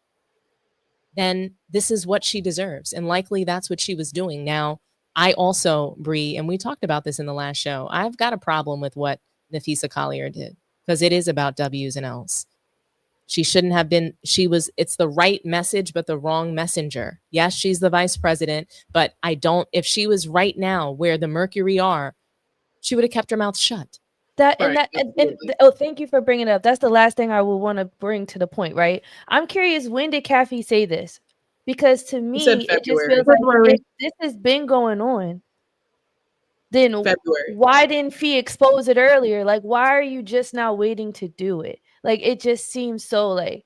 then this is what she deserves. And likely that's what she was doing. Now, I also, Bree, and we talked about this in the last show, I've got a problem with what Napheesa Collier did, because it is about W's and L's. She shouldn't have been, it's the right message, but the wrong messenger. Yes, she's the vice president, but if she was right now where the Mercury are, she would have kept her mouth shut. Thank you for bringing it up. That's the last thing I will want to bring to the point, right? I'm curious, when did Cathy say this? Because to me, it just feels like if this has been going on, then February. Why didn't Fee expose it earlier? Like, why are you just now waiting to do it? Like, it just seems so like,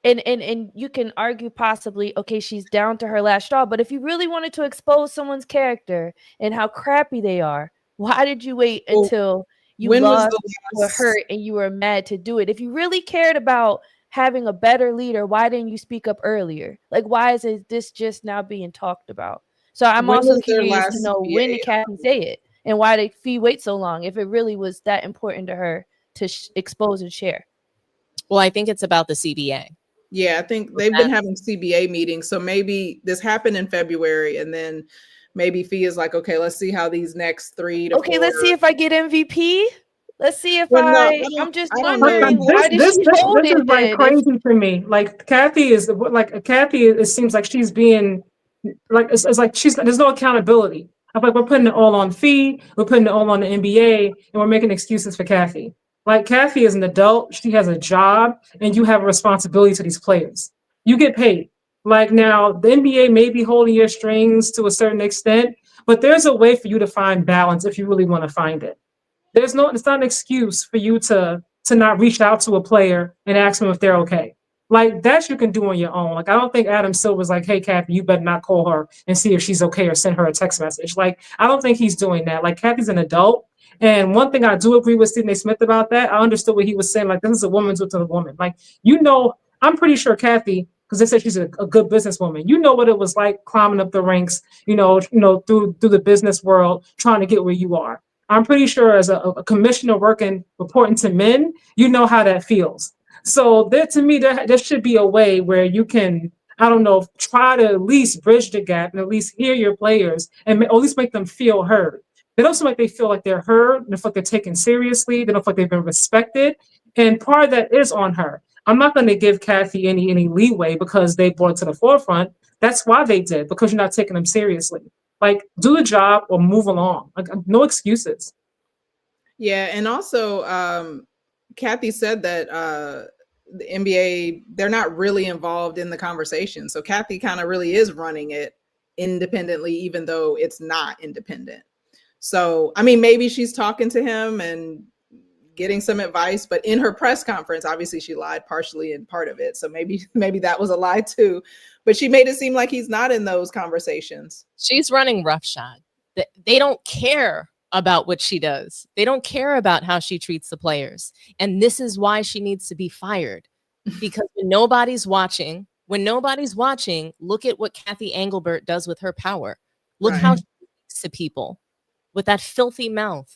and you can argue possibly, okay, she's down to her last straw, but if you really wanted to expose someone's character and how crappy they are, why did you wait until you lost or hurt and you were mad to do it? If you really cared about having a better leader, why didn't you speak up earlier? Like, why is this just now being talked about? So I'm also curious to know, when did Cathy say it, and why did Fee wait so long if it really was that important to her to expose and share? Well, I think it's about the CBA. Yeah, I think they've been having CBA meetings. So maybe this happened in February, and then maybe Fee is like, okay, let's see how these next 3 to 4. Okay, let's see if I get MVP. Let's see if I'm just wondering, why did she hold it? This is like crazy for me. Like Cathy it seems like she's being like, it's like there's no accountability. I'm like, we're putting it all on Fee, we're putting it all on the NBA, and we're making excuses for Cathy. Like, Cathy is an adult, she has a job, and you have a responsibility to these players. You get paid. Like, now the NBA may be holding your strings to a certain extent, but there's a way for you to find balance if you really want to find it. It's not an excuse for you to not reach out to a player and ask them if they're okay. Like, that you can do on your own. Like, I don't think Adam Silver's like, hey, Cathy, you better not call her and see if she's okay or send her a text message. Like, I don't think he's doing that. Like, Cathy's an adult. And one thing I do agree with Stephen A. Smith about that, I understood what he was saying. Like, this is a woman to a woman. Like, I'm pretty sure Cathy, because they said she's a good businesswoman. You know what it was like climbing up the ranks, through the business world, trying to get where you are. I'm pretty sure as a commissioner reporting to men, you know how that feels. So to me, there should be a way where you can, I don't know, try to at least bridge the gap and at least hear your players and at least make them feel heard. They don't seem like they feel like they're heard. They feel like they're taken seriously. They don't feel like they've been respected. And part of that is on her. I'm not going to give Cathy any leeway because they brought it to the forefront. That's why they did, because you're not taking them seriously. Like, do the job or move along. Like, no excuses. Yeah, and also Cathy said that the NBA, they're not really involved in the conversation. So Cathy kind of really is running it independently, even though it's not independent. So, I mean, maybe she's talking to him and getting some advice, but in her press conference, obviously she lied partially in part of it. So maybe that was a lie too, but she made it seem like he's not in those conversations. She's running roughshod. They don't care about what she does. They don't care about how she treats the players. And this is why she needs to be fired. Because when nobody's watching, look at what Cathy Englebert does with her power. Look how she speaks to people with that filthy mouth.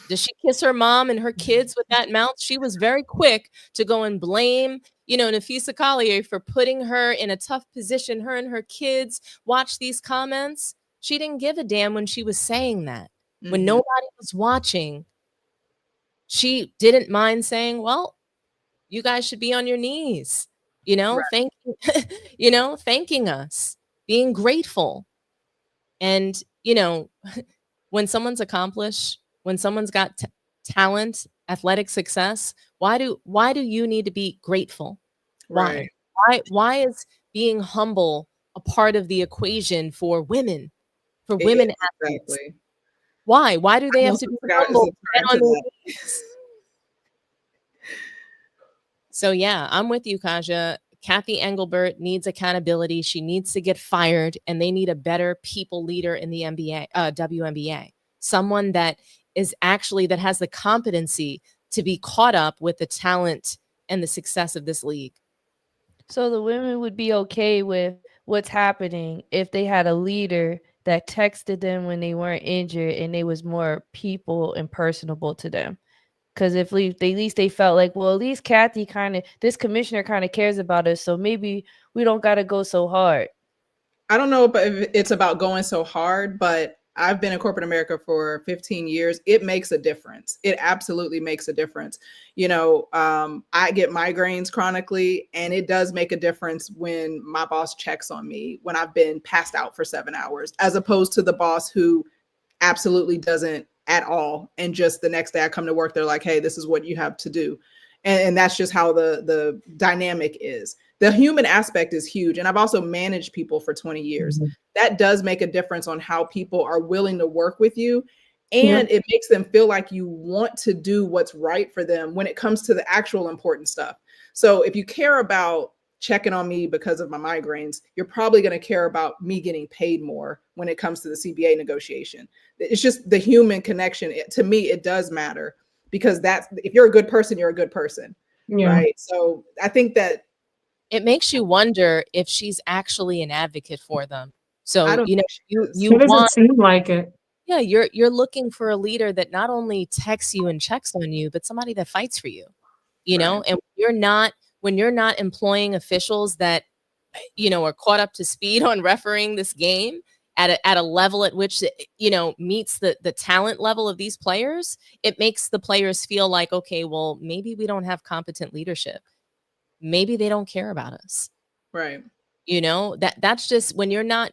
Does she kiss her mom and her kids with that mouth? She was very quick to go and blame, Napheesa Collier for putting her in a tough position. Her and her kids watch these comments. She didn't give a damn when she was saying that. When nobody was watching, she didn't mind saying, well, you guys should be on your knees, thanking us, being grateful. And, when someone's accomplished, when someone's got talent, athletic success, why do you need to be grateful? Right. Why is being humble a part of the equation for women, athletes? Exactly. Why do they have to be humble? So yeah, I'm with you, Kaja. Cathy Englebert needs accountability. She needs to get fired, and they need a better people leader in the WNBA. Someone that has the competency to be caught up with the talent and the success of this league. So the women would be okay with what's happening if they had a leader that texted them when they weren't injured and they was more people and personable to them. Because at least they felt like, well, at least Cathy this commissioner kind of cares about us, so maybe we don't got to go so hard. I don't know if it's about going so hard, but I've been in corporate America for 15 years. It makes a difference. It absolutely makes a difference. I get migraines chronically, and it does make a difference when my boss checks on me when I've been passed out for 7 hours, as opposed to the boss who absolutely doesn't at all. And just the next day I come to work, they're like, hey, this is what you have to do. And that's just how the dynamic is. The human aspect is huge. And I've also managed people for 20 years. That does make a difference on how people are willing to work with you. And it makes them feel like you want to do what's right for them when it comes to the actual important stuff. So if you care about checking on me because of my migraines, you're probably going to care about me getting paid more when it comes to the CBA negotiation. It's just the human connection. To me, it does matter, because if you're a good person, you're a good person. Right. So I think that it makes you wonder if she's actually an advocate for them. So, it doesn't seem like it. Yeah, you're looking for a leader that not only texts you and checks on you, but somebody that fights for you. And when you're not employing officials that are caught up to speed on refereeing this game at a level at which meets the talent level of these players, it makes the players feel like, okay, well, maybe we don't have competent leadership. Maybe they don't care about us. Right. That's just when you're not,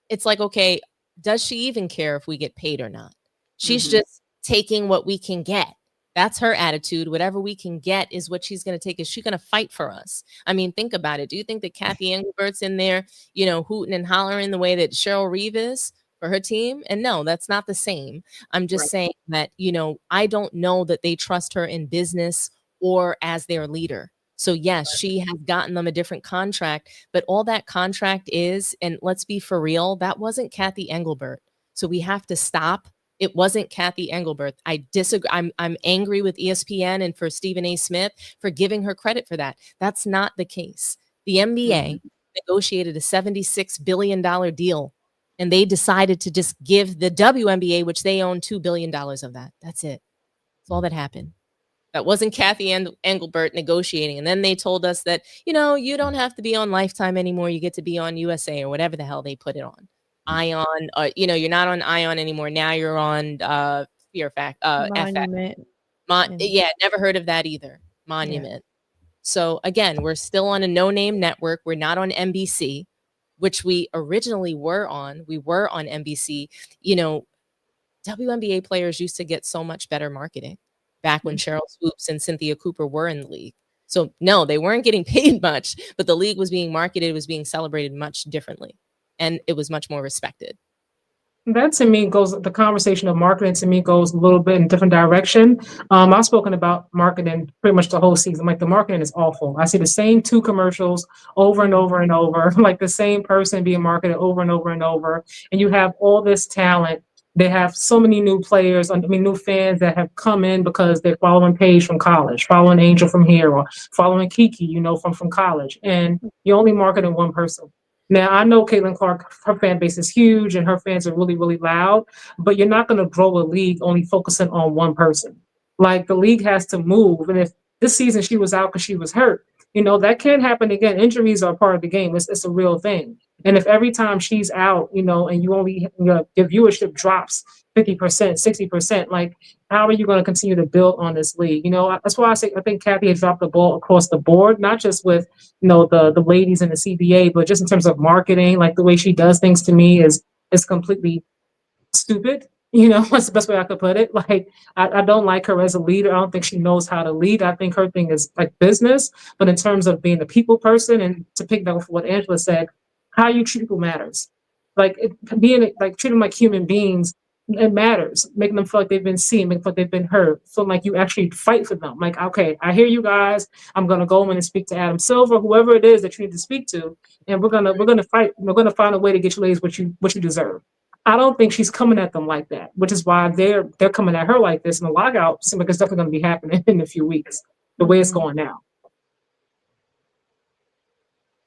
it's like, okay, does she even care if we get paid or not? She's just taking what we can get. That's her attitude. Whatever we can get is what she's going to take. Is she going to fight for us? I mean, think about it. Do you think that Cathy Englebert's in there, hooting and hollering the way that Cheryl Reeve is for her team? And no, that's not the same. I'm just saying that, I don't know that they trust her in business or as their leader. So yes, she has gotten them a different contract, but all that contract is, and let's be for real, that wasn't Cathy Englebert. So we have to stop. It wasn't Cathy Englebert. I disagree. I'm angry with ESPN and for Stephen A. Smith for giving her credit for that. That's not the case. The NBA negotiated a $76 billion deal, and they decided to just give the WNBA, which they own, $2 billion of that. That's it. That's all that happened. That wasn't Cathy Englebert negotiating. And then they told us that, you don't have to be on Lifetime anymore. You get to be on USA or whatever the hell they put it on. Ion, you're not on Ion anymore. Now you're on Fear Fact. Monument. Yeah, never heard of that either. Monument. Yeah. So again, we're still on a no-name network. We're not on NBC, which we originally were on. We were on NBC. WNBA players used to get so much better marketing back when Cheryl Swoops and Cynthia Cooper were in the league. So no, they weren't getting paid much, but the league was being marketed, was being celebrated much differently. and it was much more respected. That to me goes, the conversation of marketing to me goes a little bit in a different direction. I've spoken about marketing pretty much the whole season. Like the marketing is awful. I see the same 2 commercials over and over and over, like the same person being marketed over and over and over. And you have all this talent. They have so many new players, new fans that have come in because they're following Paige from college, following Angel from here, or following Kiki, from college. And you only marketing one person. Now, I know Caitlin Clark, her fan base is huge and her fans are really, really loud, but you're not going to grow a league only focusing on one person. Like the league has to move. And if this season she was out because she was hurt, that can happen again. Injuries are part of the game. It's a real thing. And if every time she's out, and you only, your viewership drops 50%, 60%, like how are you going to continue to build on this league? That's why I think Cathy has dropped the ball across the board, not just with the ladies in the CBA, but just in terms of marketing, like the way she does things to me is completely stupid. That's the best way I could put it. Like I don't like her as a leader. I don't think she knows how to lead. I think her thing is like business, but in terms of being a people person, and to pick up what Angela said, how you treat people matters. Like being like treat them like human beings. It matters. Making them feel like they've been seen, making them feel like they've been heard, feeling like you actually fight for them. Like, okay, I hear you guys. I'm gonna go in and speak to Adam Silver, whoever it is that you need to speak to, and we're gonna fight. We're gonna find a way to get you ladies what you deserve. I don't think she's coming at them like that, which is why they're coming at her like this. And the lockout seems like it's definitely going to be happening in a few weeks, the way it's going now.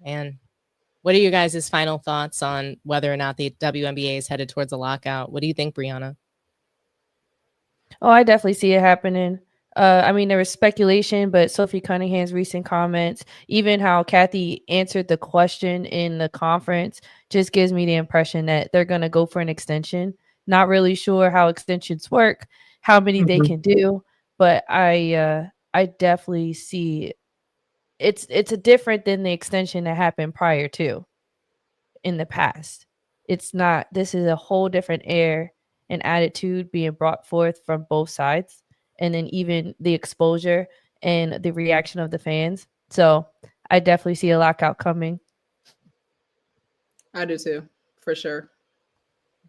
And what are you guys' final thoughts on whether or not the WNBA is headed towards a lockout? What do you think, Brianna? Oh, I definitely see it happening. There was speculation, but Sophie Cunningham's recent comments, even how Cathy answered the question in the conference, just gives me the impression that they're going to go for an extension. Not really sure how extensions work, how many they can do, but I definitely see it's a different than the extension that happened prior to in the past. It's not. This is a whole different air and attitude being brought forth from both sides. And then even the exposure and the reaction of the fans. So I definitely see a lockout coming. I do too, for sure.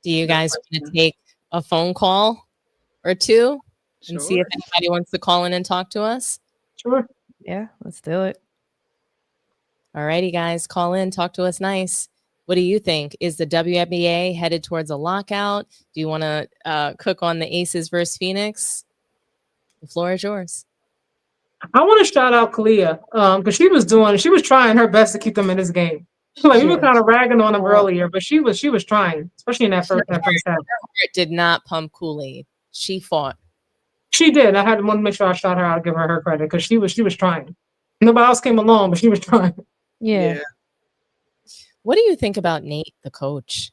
Do you guys want to take a phone call or two and see if anybody wants to call in and talk to us? Sure. Yeah, let's do it. All righty, guys, call in, talk to us nice. What do you think? Is the WNBA headed towards a lockout? Do you want to cook on the Aces versus Phoenix? The floor is yours. I want to shout out Collier because she was trying her best to keep them in this game. Like we were kind of ragging on them earlier, but she was trying, especially in that first half. It did not pump Kool-Aid. She fought. She did. I had to make sure I shout her out, give her credit because she was trying. Nobody else came along, but she was trying. Yeah. What do you think about Nate, the coach?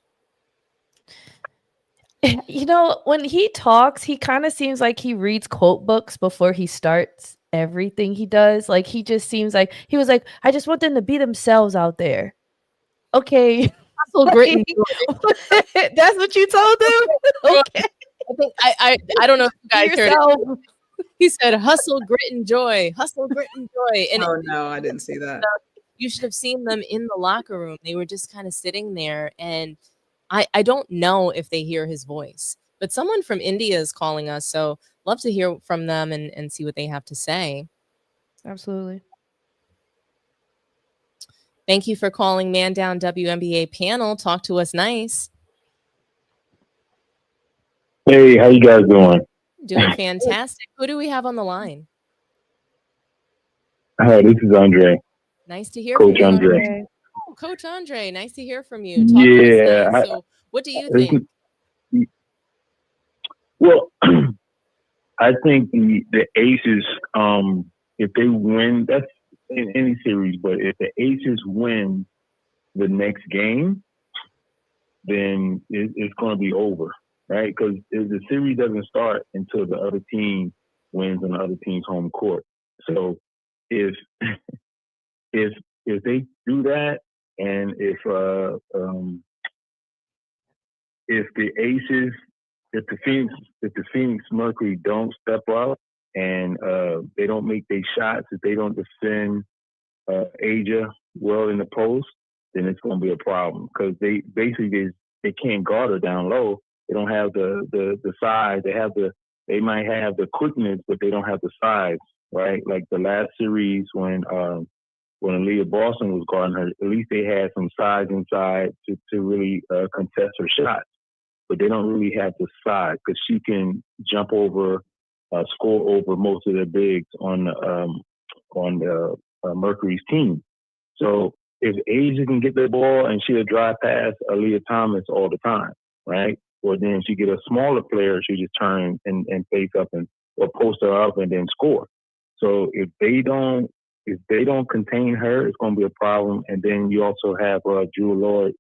When he talks, he kind of seems like he reads quote books before he starts everything he does. Like he just seems like he was like, I just want them to be themselves out there. Okay. Hustle, grit, and joy. That's what you told them? Okay. I don't know if you guys heard it. He said, hustle, grit, and joy. Hustle, grit, and joy. And no, I didn't see that. You should have seen them in the locker room. They were just kind of sitting there, and I don't know if they hear his voice, but someone from India is calling us, so love to hear from them and see what they have to say. Absolutely. Thank you for calling Man Down WNBA panel. Talk to us nice. Hey, how you guys doing? Doing fantastic. Who do we have on the line? Hi, this is Andre. Nice to hear Coach from you. Andre. Oh, Coach Andre, nice to hear from you. Talk to us nice. So what do you think? Well, I think the Aces, if they win, that's in any series, but if the Aces win the next game, then it's going to be over, right? Because the series doesn't start until the other team wins on the other team's home court. So if they do that, and if the Aces, if the Phoenix Mercury don't step up and they don't make their shots, if they don't defend Asia well in the post, then it's going to be a problem because they basically they can't guard her down low. They don't have the size. They might have the quickness, but they don't have the size, right? Like the last series when Aaliyah Boston was guarding her, at least they had some size inside to really contest her shots. But they don't really have the size because she can jump over, score over most of the bigs on Mercury's team. So if Asia can get the ball and she'll drive past Aaliyah Thomas all the time, right? Or then she get a smaller player, she just turn and face up or post her up and then score. So if they don't contain her, it's going to be a problem. And then you also have Drew Lloyd,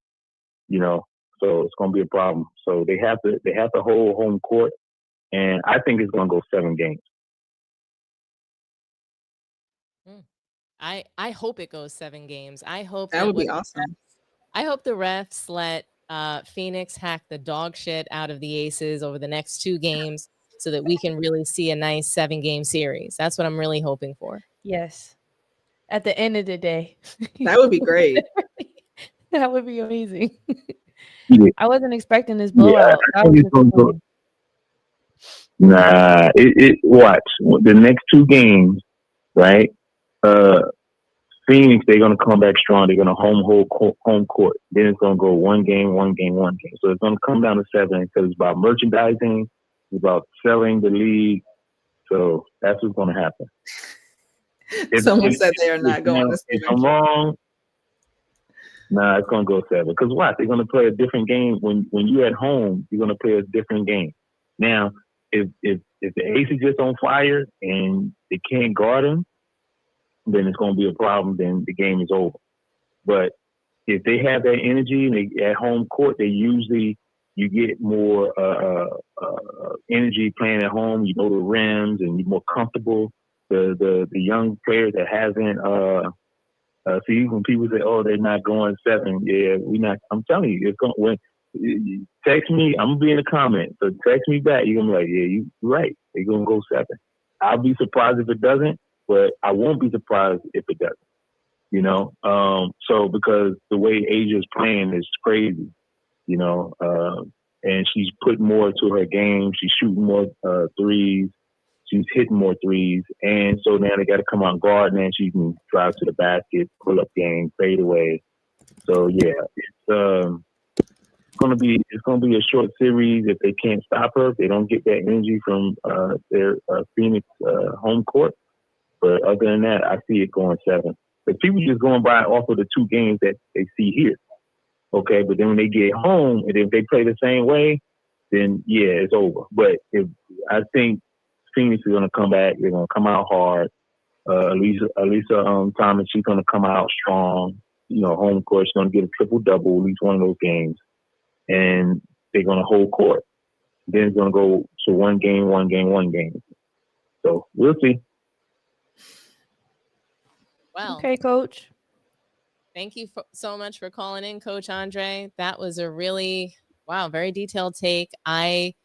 so it's going to be a problem. So they have to hold home court, and I think it's going to go 7 games. I hope it goes 7 games. I hope that would be awesome. I hope the refs let Phoenix hack the dog shit out of the Aces over the next 2 games so that we can really see a nice 7-game series. That's what I'm really hoping for. Yes. At the end of the day. That would be great. That would be amazing. Yeah. I wasn't expecting this blowout. Nah, watch the next 2 games, right? Phoenix, they're gonna come back strong. They're gonna home court. Then it's gonna go 1 game, 1 game, 1 game. So it's gonna come down to 7 because it's about merchandising, it's about selling the league. So that's what's gonna happen. Someone said they are not going to 7. If I'm wrong, nah, it's gonna go 7. Because what? They're gonna play a different game. When you're at home, you're gonna play a different game. Now, if the Ace is just on fire and they can't guard him, then it's going to be a problem. Then the game is over. But if they have that energy and they at home court, you get more energy playing at home. You know the rims and you're more comfortable. The young players that hasn't see when people say, "Oh, they're not going 7," yeah, we're not. I'm telling you, it's going when. Text me, I'm gonna be in the comments. So text me back. You're gonna be like, yeah, you're right. They're gonna go 7. I'll be surprised if it doesn't, but I won't be surprised if it doesn't. So because the way Asia's playing is crazy, and she's putting more to her game. She's shooting more threes. She's hitting more threes, and so now they got to come out guard, and she can drive to the basket, pull up game, fade away. So yeah, it's gonna be a short series if they can't stop her. If they don't get that energy from their Phoenix home court. But other than that, I see it going 7. But people just going by off of the 2 games that they see here. Okay, but then when they get home and if they play the same way, then yeah, it's over. But I think Phoenix is gonna come back. They're gonna come out hard. Aaliyah Thomas, she's gonna come out strong. Home court, she's gonna get a triple-double at least one of those games. And they're going to hold court. Then it's going to go to 1 game, 1 game, 1 game. So we'll see. Well, okay, Coach. Thank you so much for calling in, Coach Andre. That was a really, very detailed take. I'm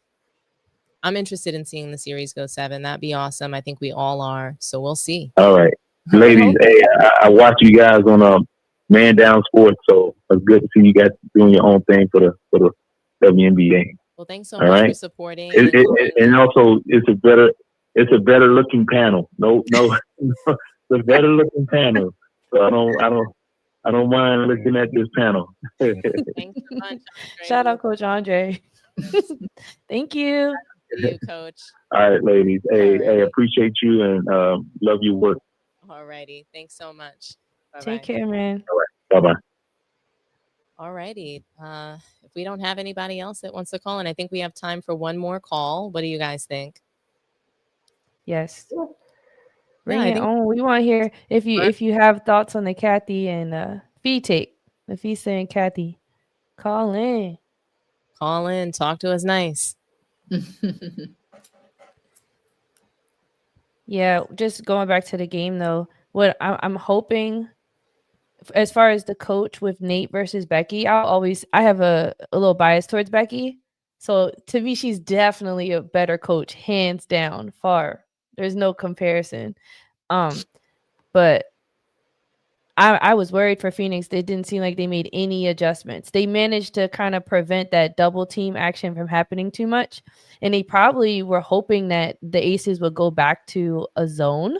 interested in seeing the series go 7. That'd be awesome. I think we all are. So we'll see. All right. Ladies, hey, I watch you guys on Man Down Sports, so it's good to see you guys doing your own thing for the WNBA. Well, thanks so much for supporting. And also, it's a better looking panel. No, it's a better looking panel. So I don't mind looking at this panel. Thanks so much, Andre. Shout out, Coach Andre. Thank you. Thank you, Coach. All right, ladies. Hey, appreciate you and love your work. All righty. Thanks so much. Bye-bye. Take care, man. All right. Bye-bye. All righty. If we don't have anybody else that wants to call in, I think we have time for one more call. What do you guys think? Yes. Bring it on. We want to hear if you have thoughts on the Cathy and Fee take. Napheesa and Cathy. Call in. Call in. Talk to us nice. Yeah, just going back to the game though. What I'm hoping, as far as the coach with Nate versus Becky, I have a little bias towards Becky. So to me, she's definitely a better coach, hands down, far. There's no comparison. But I was worried for Phoenix. It didn't seem like they made any adjustments. They managed to kind of prevent that double team action from happening too much. And they probably were hoping that the Aces would go back to a zone.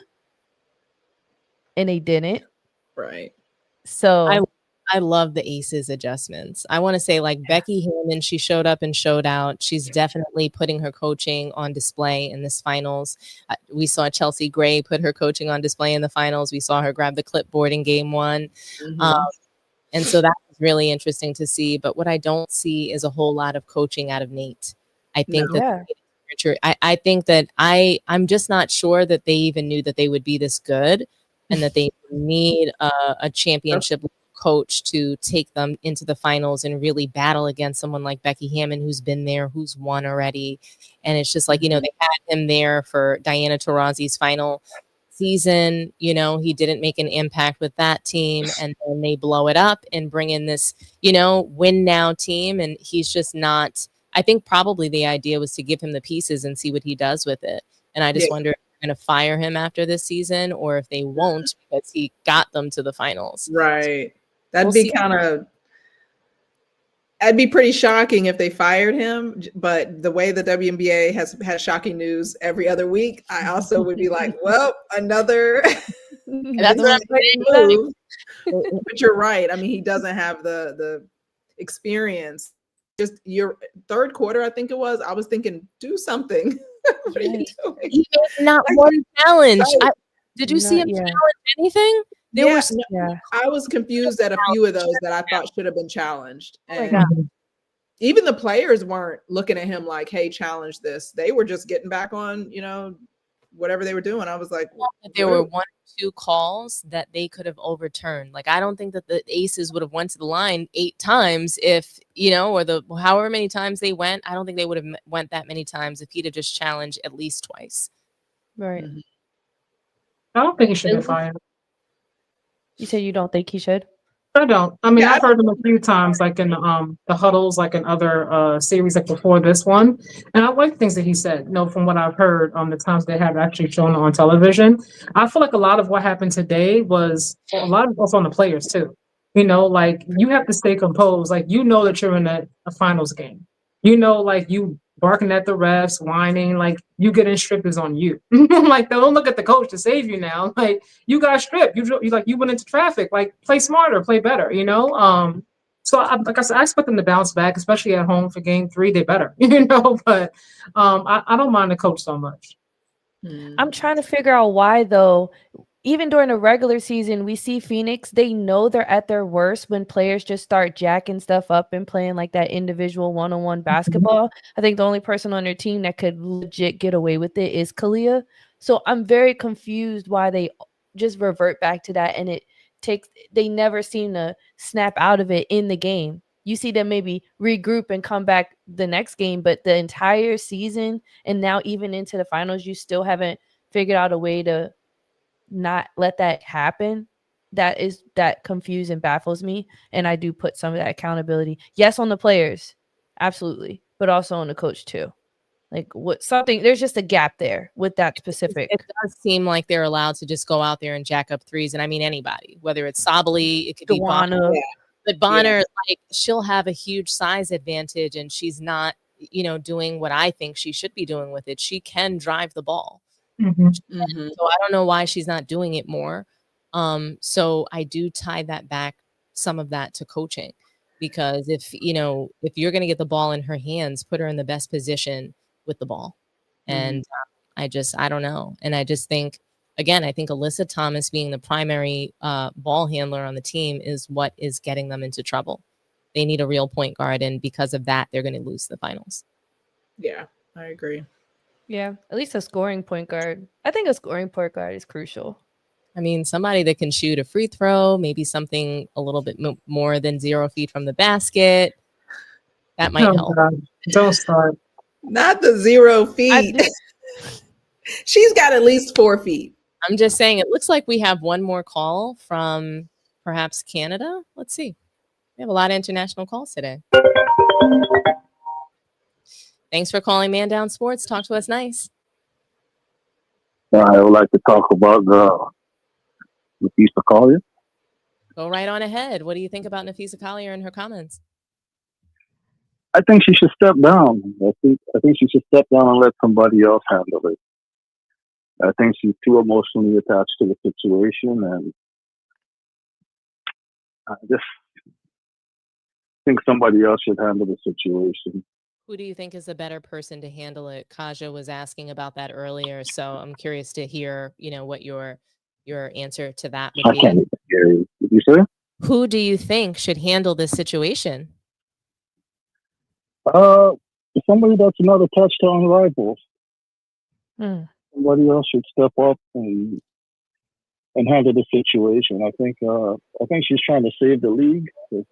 And they didn't. Right. So I love the Aces adjustments. I want to say, like, Becky Hammond, she showed up and showed out. She's definitely putting her coaching on display in this finals. We saw Chelsea Gray put her coaching on display in the finals. We saw her grab the clipboard in game one. And so that was really interesting to see. But what I don't see is a whole lot of coaching out of Nate. I think I think that I'm just not sure that they even knew that they would be this good and that they need a championship coach to take them into the finals and really battle against someone like Becky Hammond, who's been there, who's won already. And it's just like, they had him there for Diana Taurasi's final season. He didn't make an impact with that team, and then they blow it up and bring in this, win now team. And he's just not, I think probably the idea was to give him the pieces and see what he does with it. And I just wonder if they're going to fire him after this season or if they won't because he got them to the finals. Right. That'd be pretty shocking if they fired him. But the way the WNBA has shocking news every other week, I also would be like, well, another. That's what I'm saying. But you're right. I mean, he doesn't have the experience. Just your third quarter, I think it was. I was thinking, do something. What are you doing? He made not one challenge. Did you see him challenge anything? I was confused at a few of those that I thought should have been challenged. And even the players weren't looking at him like, hey, challenge this. They were just getting back on, whatever they were doing. I was like, there were 1 or 2 calls that they could have overturned. Like, I don't think that the Aces would have went to the line 8 times if, or the however many times they went. I don't think they would have went that many times if he'd have just challenged at least twice. Right. I don't think he should be fired. You said you don't think he should? I don't. I mean, I've heard him a few times, like in the huddles, like in other series, like before this one, and I like things that he said. From what I've heard, the times they have actually shown on television, I feel like a lot of what happened today was a lot of also on the players too. Like you have to stay composed. Like that you're in a finals game. Like you barking at the refs, whining, like you getting stripped is on you. Like don't look at the coach to save you now. Like you got stripped. You went into traffic. Like play smarter, play better. So like I said, I expect them to bounce back, especially at home for game 3. They better. But I don't mind the coach so much. I'm trying to figure out why though. Even during the regular season, we see Phoenix, they know they're at their worst when players just start jacking stuff up and playing like that individual one-on-one basketball. I think the only person on their team that could legit get away with it is Collier. So I'm very confused why they just revert back to that, and they never seem to snap out of it in the game. You see them maybe regroup and come back the next game, but the entire season and now even into the finals, you still haven't figured out a way to not let that happen. That confuses and baffles me, and I do put some of that accountability, yes, on the players, absolutely, but also on the coach too. Like there's just a gap there with that specific. It does seem like they're allowed to just go out there and jack up threes, and I mean anybody, whether it's Sabali, it could be Bonner, but Bonner, like she'll have a huge size advantage, and she's not, doing what I think she should be doing with it. She can drive the ball. So I don't know why she's not doing it more. So I do tie that back, some of that to coaching, because if you're going to get the ball in her hands, put her in the best position with the ball. And I don't know. And I just think, again, I think Alyssa Thomas being the primary ball handler on the team is what is getting them into trouble. They need a real point guard, and because of that, they're going to lose the finals. Yeah, I agree. Yeah, at least a scoring point guard. I think a scoring point guard is crucial. I mean, somebody that can shoot a free throw, maybe something a little bit more than 0 feet from the basket. That might help. God. Don't start. Not the 0 feet. She's got at least 4 feet. I'm just saying, it looks like we have one more call from perhaps Canada. Let's see. We have a lot of international calls today. Thanks for calling Man Down Sports. Talk to us nice. I would like to talk about Napheesa Collier. Go right on ahead. What do you think about Napheesa Collier and her comments? I think she should step down. I think she should step down and let somebody else handle it. I think she's too emotionally attached to the situation, and I just think somebody else should handle the situation. Who do you think is a better person to handle it? Kaja was asking about that earlier, so I'm curious to hear, what your answer to that would I be. can't even hear you. Did you say? Who do you think should handle this situation? Somebody that's not attached to unrivals. Somebody else should step up and handle the situation. I think she's trying to save the league. There's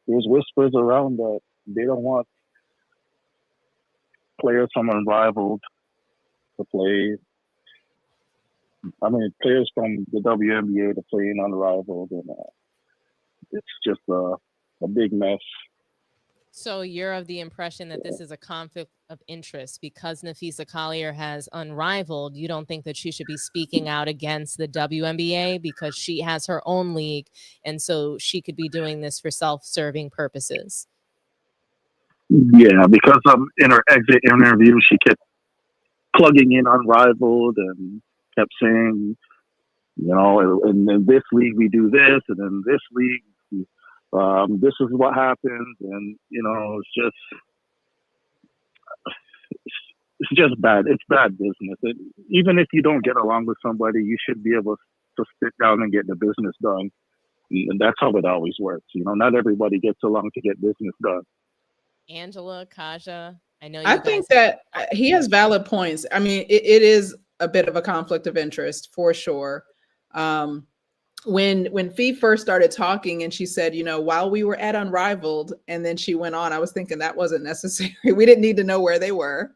whispers around that they don't want players from unrivaled to play. I mean, players from the WNBA to play in unrivaled, and it's just a big mess. So you're of the impression that this is a conflict of interest because Napheesa Collier has unrivaled. You don't think that she should be speaking out against the WNBA because she has her own league, and so she could be doing this for self-serving purposes. Yeah, because in her exit interview, she kept plugging in unrivaled and kept saying, in this league we do this, and in this league this is what happens, and it's just bad. It's bad business. Even if you don't get along with somebody, you should be able to sit down and get the business done. And that's how it always works. Not everybody gets along to get business done. Angela, Kaja, I know. I think that he has valid points. I mean, it is a bit of a conflict of interest for sure. When Fee first started talking and she said, while we were at Unrivaled, and then she went on, I was thinking that wasn't necessary. We didn't need to know where they were.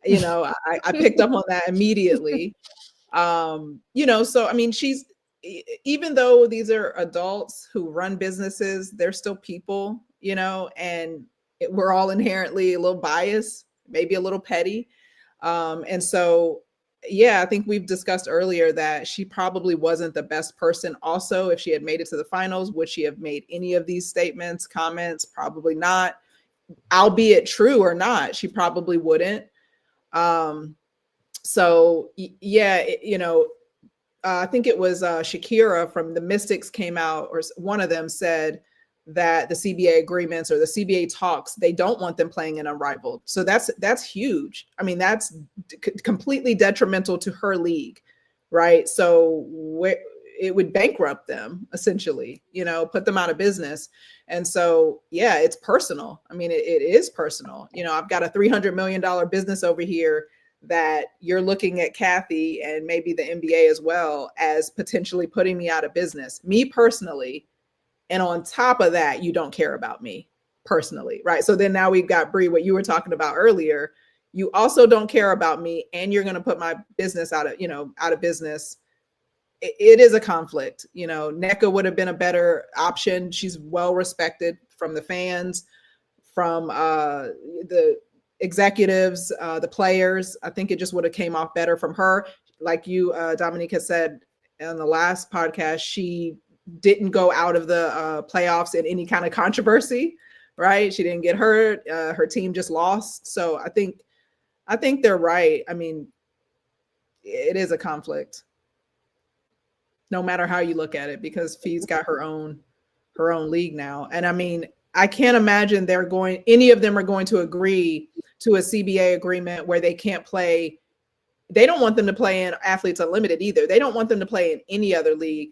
I picked up on that immediately. So I mean, even though these are adults who run businesses, they're still people, and we're all inherently a little biased, maybe a little petty. And so, yeah, I think we've discussed earlier that she probably wasn't the best person. Also, if she had made it to the finals, would she have made any of these statements, comments? Probably not. Albeit true or not, she probably wouldn't. So yeah, I think it was Shakira from the Mystics came out, or one of them said that the CBA agreements or the CBA talks, they don't want them playing in Unrivaled. So that's huge. I mean, that's completely detrimental to her league, right? So it would bankrupt them essentially, put them out of business. And so, yeah, it's personal. I mean, it is personal. I've got a $300 million business over here that you're looking at Cathy and maybe the NBA as well as potentially putting me out of business, me personally. And on top of that, you don't care about me personally, right? So then now we've got Bree, what you were talking about earlier. You also don't care about me, and you're going to put my business out of business. It is a conflict. NECA would have been a better option. She's well respected from the fans, from the executives, the players. I think it just would have came off better from her. Like you, Dominique, has said in the last podcast, she didn't go out of the playoffs in any kind of controversy, right? She didn't get hurt. Her team just lost. So I think they're right. I mean, it is a conflict, no matter how you look at it, because Fee's got her own league now. And I mean, I can't imagine any of them are going to agree to a CBA agreement where they can't play. They don't want them to play in Athletes Unlimited either. They don't want them to play in any other league.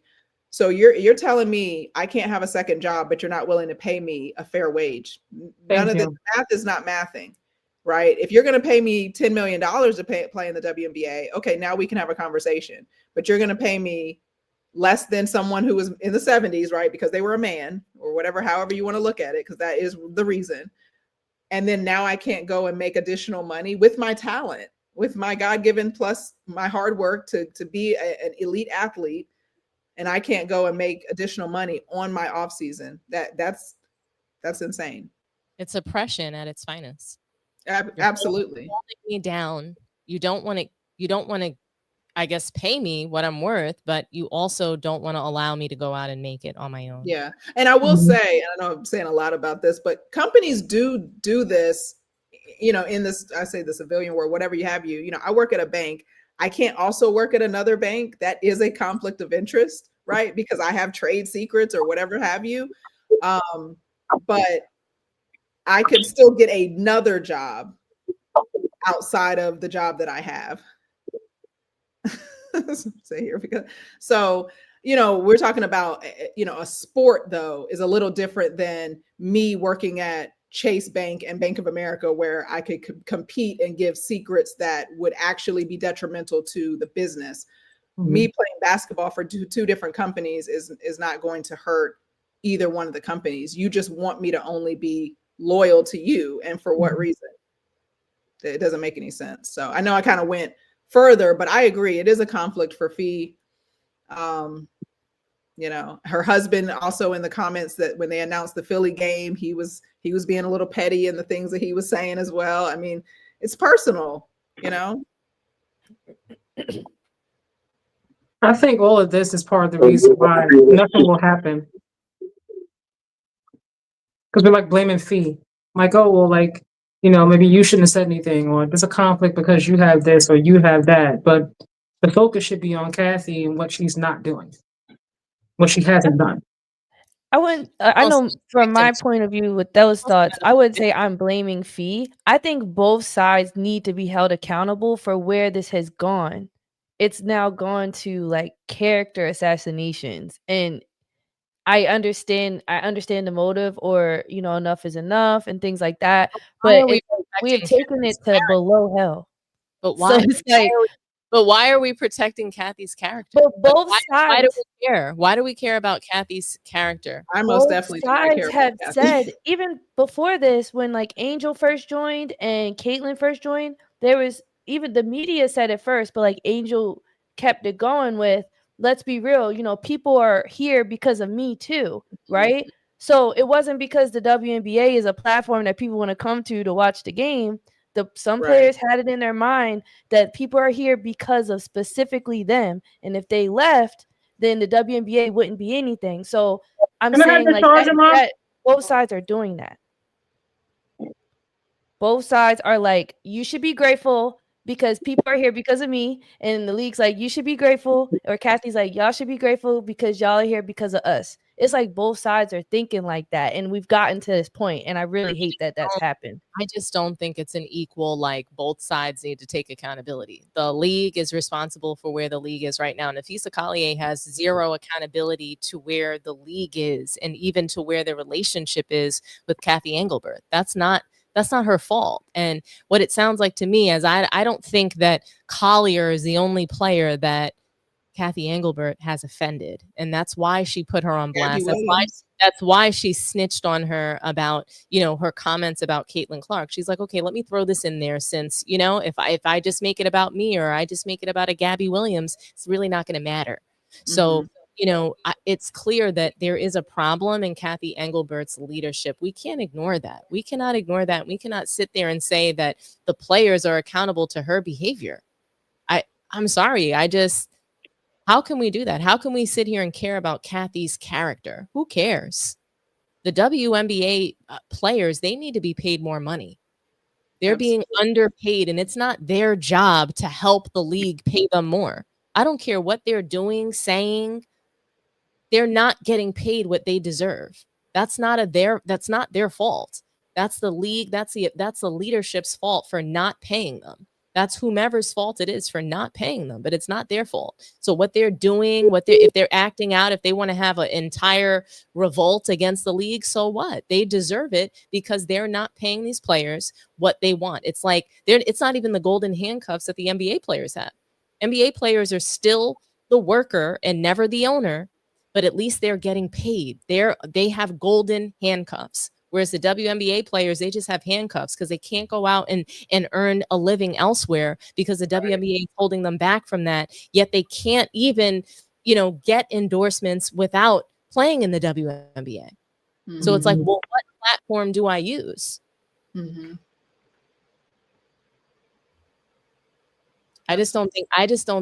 So you're telling me I can't have a second job, but you're not willing to pay me a fair wage. None of this math is not mathing, right? If you're going to pay me $10 million to play in the WNBA, okay, now we can have a conversation. But you're going to pay me less than someone who was in the 70s, right? Because they were a man or whatever, however you want to look at it, because that is the reason. And then now I can't go and make additional money with my talent, with my God-given plus my hard work to be an elite athlete. And I can't go and make additional money on my off season. That's insane. It's oppression at its finest. Absolutely. You're holding me down. You don't want to. I guess, pay me what I'm worth, but you also don't want to allow me to go out and make it on my own. Yeah. And I will say, I know I'm saying a lot about this, but companies do this, in this, I say the civilian world, whatever you have, I work at a bank. I can't also work at another bank. That is a conflict of interest, right? Because I have trade secrets or whatever have you. But I could still get another job outside of the job that I have. Say here because we're talking about a sport though is a little different than me working at Chase Bank and Bank of America, where I could compete and give secrets that would actually be detrimental to the business. Me playing basketball for two different companies is not going to hurt either one of the companies. You just want me to only be loyal to you, and for what reason? It doesn't make any sense. So I know I kind of went further, but I agree. It is a conflict for Fee. Her husband also in the comments that when they announced the Philly game, he was being a little petty in the things that he was saying as well. I mean, it's personal, I think all of this is part of the reason why nothing will happen. Because we're like blaming Fee. Like, oh, well, like, maybe you shouldn't have said anything, or there's a conflict because you have this or you have that. But the focus should be on Cathy and what she's not doing, what she hasn't done. I know from my point of view with those thoughts, I would say I'm blaming Fee. I think both sides need to be held accountable for where this has gone. It's now gone to like character assassinations, and I understand the motive, or enough is enough and things like that. But we have taken it to below hell. But why? So it's like, but why are we protecting Cathy's character? But both sides. Why do we care? Why do we care about Cathy's character? I most definitely sides have said, even before this, when like Angel first joined and Caitlyn first joined, there was even the media said it first, but like Angel kept it going with, let's be real, people are here because of me too, right? So it wasn't because the WNBA is a platform that people want to come to watch the game. Some players had it in their mind that people are here because of specifically them, and if they left, then the WNBA wouldn't be anything. So I'm saying like that both sides are doing that. Both sides are like, you should be grateful because people are here because of me, and the league's like, you should be grateful, or Cathy's like, y'all should be grateful because y'all are here because of us. It's like both sides are thinking like that, and we've gotten to this point, and I really hate that that's happened. I just don't think it's an equal, like both sides need to take accountability. The league is responsible for where the league is right now. Napheesa Collier has zero accountability to where the league is, and even to where the relationship is with Cathy Englebert. That's not her fault. And what it sounds like to me is I don't think that Collier is the only player that Cathy Englebert has offended. And that's why she put her on blast. That's why she snitched on her about, her comments about Caitlin Clark. She's like, okay, let me throw this in there since, if I just make it about me, or I just make it about a Gabby Williams, it's really not going to matter. So, it's clear that there is a problem in Cathy Englebert's leadership. We can't ignore that. We cannot ignore that. We cannot sit there and say that the players are accountable to her behavior. I'm sorry. How can we do that? How can we sit here and care about Cathy's character? Who cares? The WNBA players, they need to be paid more money. They're being underpaid, and it's not their job to help the league pay them more. I don't care what they're doing, saying. They're not getting paid what they deserve. That's not their fault. That's the league. That's the leadership's fault for not paying them. That's whomever's fault it is for not paying them, but it's not their fault. So what they're doing, if they're acting out, if they want to have an entire revolt against the league, so what? They deserve it because they're not paying these players what they want. It's like it's not even the golden handcuffs that the NBA players have. NBA players are still the worker and never the owner, but at least they're getting paid. They have golden handcuffs. Whereas the WNBA players, they just have handcuffs because they can't go out and earn a living elsewhere because the WNBA is holding them back from that. Yet they can't even, get endorsements without playing in the WNBA. Mm-hmm. So it's like, well, what platform do I use? Mm-hmm. I just don't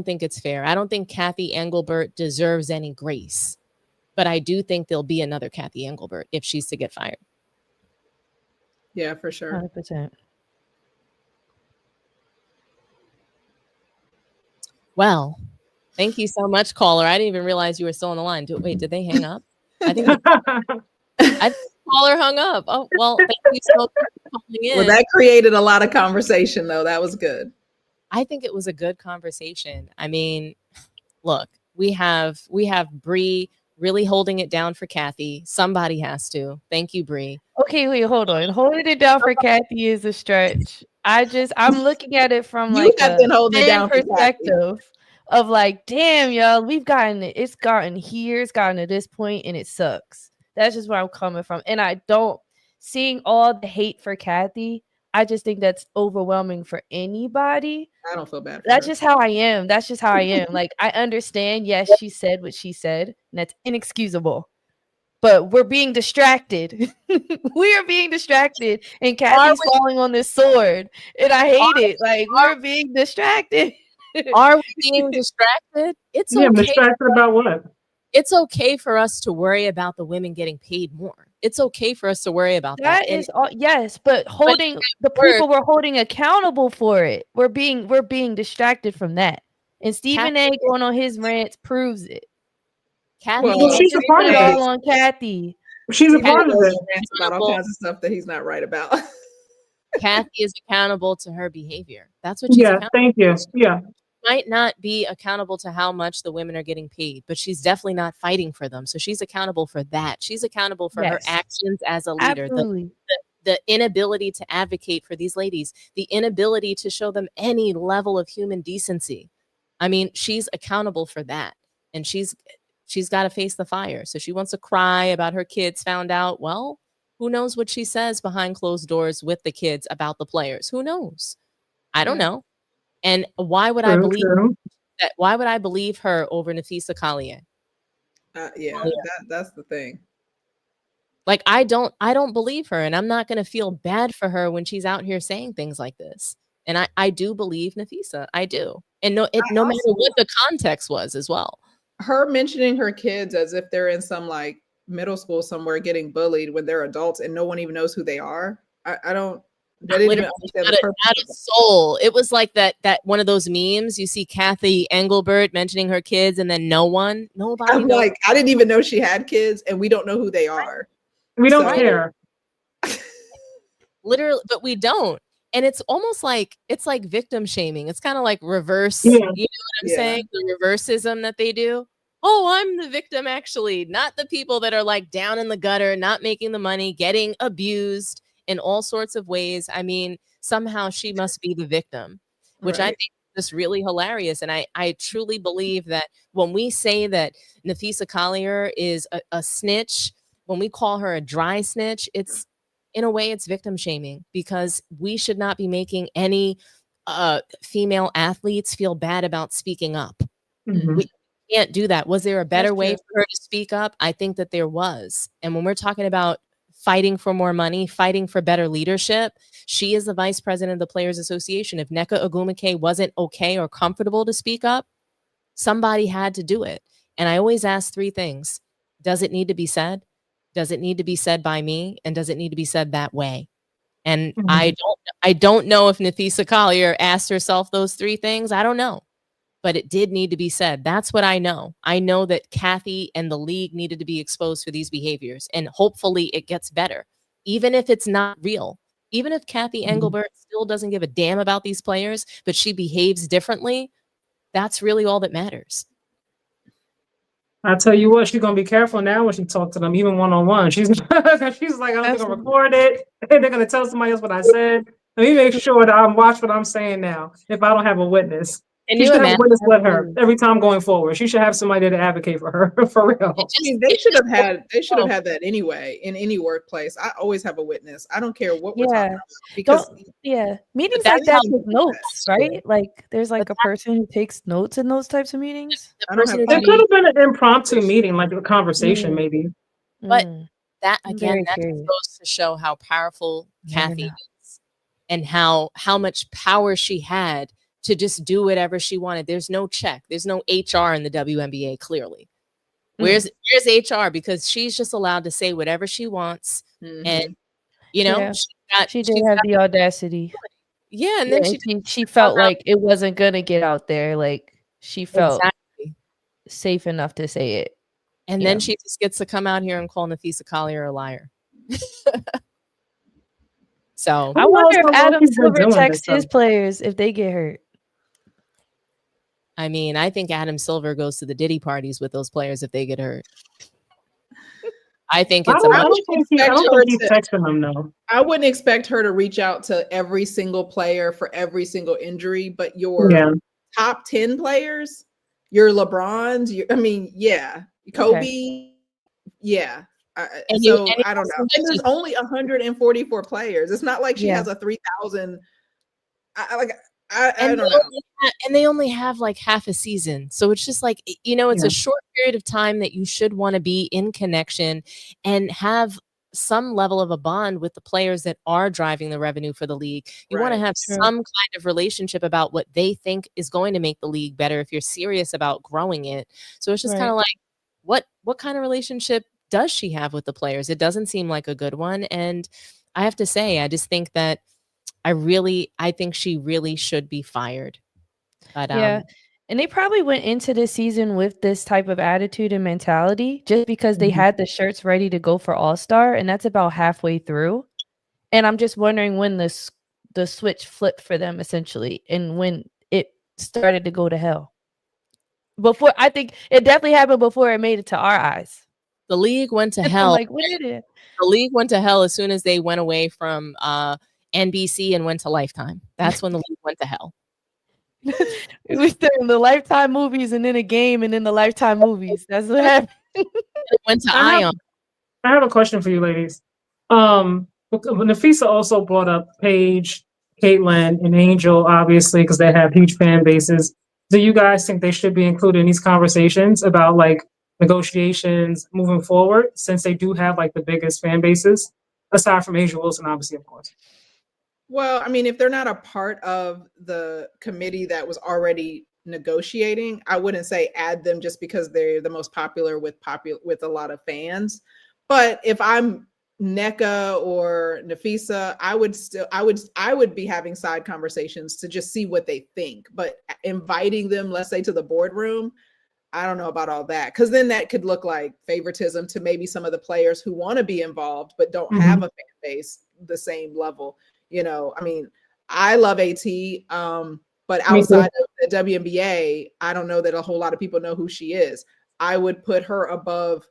think it's fair. I don't think Cathy Englebert deserves any grace. But I do think there'll be another Cathy Englebert if she's to get fired. Yeah, for sure. 100%. Well, thank you so much, caller. I didn't even realize you were still on the line. Wait, did they hang up? I think the caller hung up. Oh, well, thank you so much for calling in. Well, that created a lot of conversation, though. That was good. I think it was a good conversation. I mean, look, we have Bree really holding it down for Cathy. Somebody has to. Thank you, Bree. Okay, wait, hold on. Holding it down for Cathy is a stretch. I'm looking at it from You like have a been holding it fan down for Cathy. perspective of like, damn, y'all, it's gotten here, it's gotten to this point, and it sucks. That's just where I'm coming from. And seeing all the hate for Cathy, I just think that's overwhelming for anybody. I don't feel bad for That's her. just how I am. That's just how I am. Like, I understand, yes, she said what she said, and that's inexcusable. But we're being distracted. We are being distracted, and Cathy's falling on this sword, and I hate it. Like, we're being distracted. Are we being distracted? It's Yeah, I'm okay. distracted about what? It's okay for us to worry about the women getting paid more. It's okay for us to worry about that. That is all, yes, but holding the people we're holding accountable for it. We're being distracted from that. And Stephen A. going on his rants proves it. Cathy, Well, she's a part of it it. all on Cathy. She's a part of it. Rants about all kinds of stuff that he's not right about. Cathy is accountable to her behavior. That's what she's accountable. Thank you. Yeah. Might not be accountable to how much the women are getting paid, but she's definitely not fighting for them. So she's accountable for that. She's accountable for her actions as a leader. Absolutely. The inability to advocate for these ladies, the inability to show them any level of human decency. I mean, she's accountable for that. And she's got to face the fire. So she wants to cry about her kids found out. Well, who knows what she says behind closed doors with the kids about the players? Who knows? I don't know. And why would I believe that? Why would I believe her over Napheesa Collier? That's the thing. Like, I don't believe her, and I'm not going to feel bad for her when she's out here saying things like this. And I do believe Napheesa. I do. And no matter what the context was as well. Her mentioning her kids as if they're in some like middle school somewhere getting bullied when they're adults and no one even knows who they are. I don't. I didn't even understand the purpose. Not a soul. It was like that one of those memes. You see Cathy Englebert mentioning her kids, and then nobody. I'm knows. like, I didn't even know she had kids, and we don't know who they are. We don't care. Literally, but we don't. And it's almost like victim shaming. It's kind of like reverse. You know what I'm saying? The reversism that they do. Oh, I'm the victim, actually, not the people that are like down in the gutter, not making the money, getting abused in all sorts of ways. I mean, somehow she must be the victim, which I think is just really hilarious. And I truly believe that when we say that Napheesa Collier is a snitch, when we call her a dry snitch, it's in a way it's victim shaming, because we should not be making any female athletes feel bad about speaking up. We can't do that. Was there a better way for her to speak up? I think that there was. And when we're talking about fighting for more money, fighting for better leadership, she is the vice president of the Players Association. If Nneka Ogwumike wasn't okay or comfortable to speak up, somebody had to do it. And I always ask three things. Does it need to be said? Does it need to be said by me? And does it need to be said that way? And I don't know if Napheesa Collier asked herself those three things. I don't know. But it did need to be said. That's what I know. I know that Cathy and the league needed to be exposed for these behaviors. And hopefully it gets better. Even if it's not real. Even if Cathy Englebert still doesn't give a damn about these players, but she behaves differently, that's really all that matters. I tell you what, she's gonna be careful now when she talks to them, even one-on-one. She's like, I don't think I'm gonna record it. And they're gonna tell somebody else what I said. Let me make sure that I'm watch what I'm saying now. If I don't have a witness, she should have a witness with her every time going forward. She should have somebody to advocate for her, for real. I mean, they should have had that anyway in any workplace. I always have a witness. I don't care what we're talking about, because meetings like that take notes, right? Like there's like a person who takes notes in those types of meetings. It could have been an impromptu meeting, like a conversation, maybe. But that again, that just goes to show how powerful Cathy is, and how much power she had to just do whatever she wanted. There's no check. There's no HR in the WNBA, clearly. Where's HR? Because she's just allowed to say whatever she wants. And, you know, she did have the audacity. Yeah. And then she felt like it wasn't going to get out there. Like she felt safe enough to say it. And then she just gets to come out here and call Napheesa Collier a liar. So I wonder if Adam Silver texts his players if they get hurt. I mean, I think Adam Silver goes to the Diddy parties with those players if they get hurt. I think it's I don't think he's texting them, though. I wouldn't expect her to reach out to every single player for every single injury, but your top 10 players, your LeBrons, Kobe, I don't know. And there's only 144 players. It's not like she has a 3,000. I don't know. And they only have like half a season. So it's just like, you know, it's a short period of time that you should want to be in connection and have some level of a bond with the players that are driving the revenue for the league. You want to have some kind of relationship about what they think is going to make the league better if you're serious about growing it. So it's just kind of like, what kind of relationship does she have with the players? It doesn't seem like a good one. And I have to say, I just think that I think she really should be fired. But and they probably went into this season with this type of attitude and mentality just because they had the shirts ready to go for All-Star, and that's about halfway through. And I'm just wondering when the switch flipped for them essentially, and when it started to go to hell. Before, I think it definitely happened before it made it to our eyes. The league went to hell. Like, when did it? The league went to hell as soon as they went away from NBC and went to Lifetime. That's when the league went to hell. It was in the Lifetime movies and then a game and then the Lifetime movies. That's what happened. It went to Ion. I have a question for you ladies. Napheesa also brought up Paige, Caitlin, and Angel, obviously, because they have huge fan bases. Do you guys think they should be included in these conversations about like negotiations moving forward, since they do have like the biggest fan bases, aside from Asia Wilson, obviously, of course? Well, I mean, if they're not a part of the committee that was already negotiating, I wouldn't say add them just because they're the most popular with a lot of fans. But if I'm NECA or Napheesa, I would be having side conversations to just see what they think. But inviting them, let's say, to the boardroom, I don't know about all that, because then that could look like favoritism to maybe some of the players who want to be involved but don't have a fan base the same level. You know, I mean, I love AT, but outside of the WNBA, I don't know that a whole lot of people know who she is. I would put her above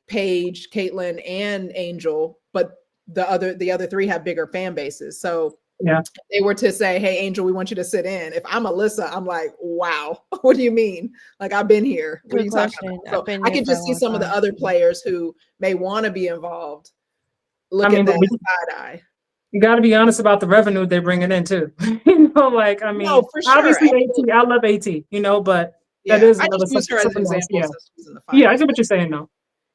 Paige, Caitlin, and Angel, but the other three have bigger fan bases. So if they were to say, hey, Angel, we want you to sit in. If I'm Alyssa, I'm like, wow, what do you mean? Like, I've been here. What are you talking about? So I could just see some of the other players who may want to be involved look at that side eye. You got to be honest about the revenue they're bringing in too. You know, like, I mean, for sure. Obviously AT, I love AT, you know, but that is another something else. Yeah, I get what you're saying though.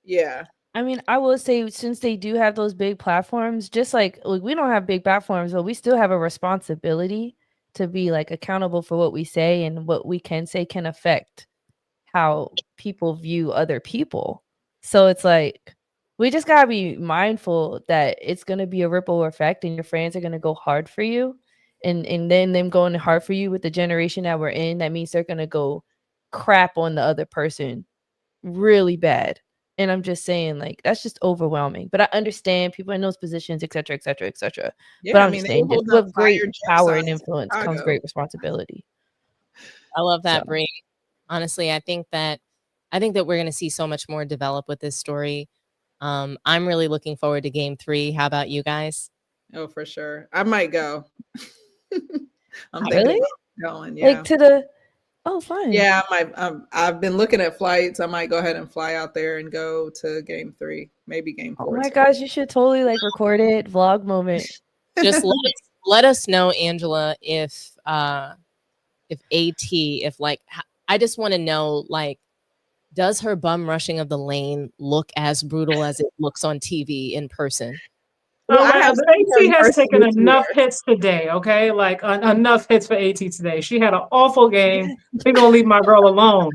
Yeah. I mean, I will say, since they do have those big platforms, just like we don't have big platforms, but we still have a responsibility to be like accountable for what we say, and what we can say can affect how people view other people. So it's like, we just gotta be mindful that it's gonna be a ripple effect, and your friends are gonna go hard for you, and then them going hard for you with the generation that we're in, that means they're gonna go crap on the other person really bad. And I'm just saying, like, that's just overwhelming. But I understand people in those positions, et cetera, et cetera, et cetera. Yeah, but I'm just saying, just with great power and influence comes great responsibility. I love that, Bree. Honestly, I think that we're going to see so much more develop with this story. I'm really looking forward to Game 3. How about you guys? Oh, for sure. I might go. I'm thinking about going. Yeah. Like to the. Oh, fine. Yeah, I've been looking at flights. I might go ahead and fly out there and go to Game 3, maybe Game 4. Oh my gosh, you should totally like record it, vlog moment. Just let us know, Angela, if I just want to know, like, does her bum rushing of the lane look as brutal as it looks on TV in person? Well, I have seen her AT has versus taken this enough year. hits today, okay? Like enough hits for AT today. She had an awful game. We're gonna leave my girl alone.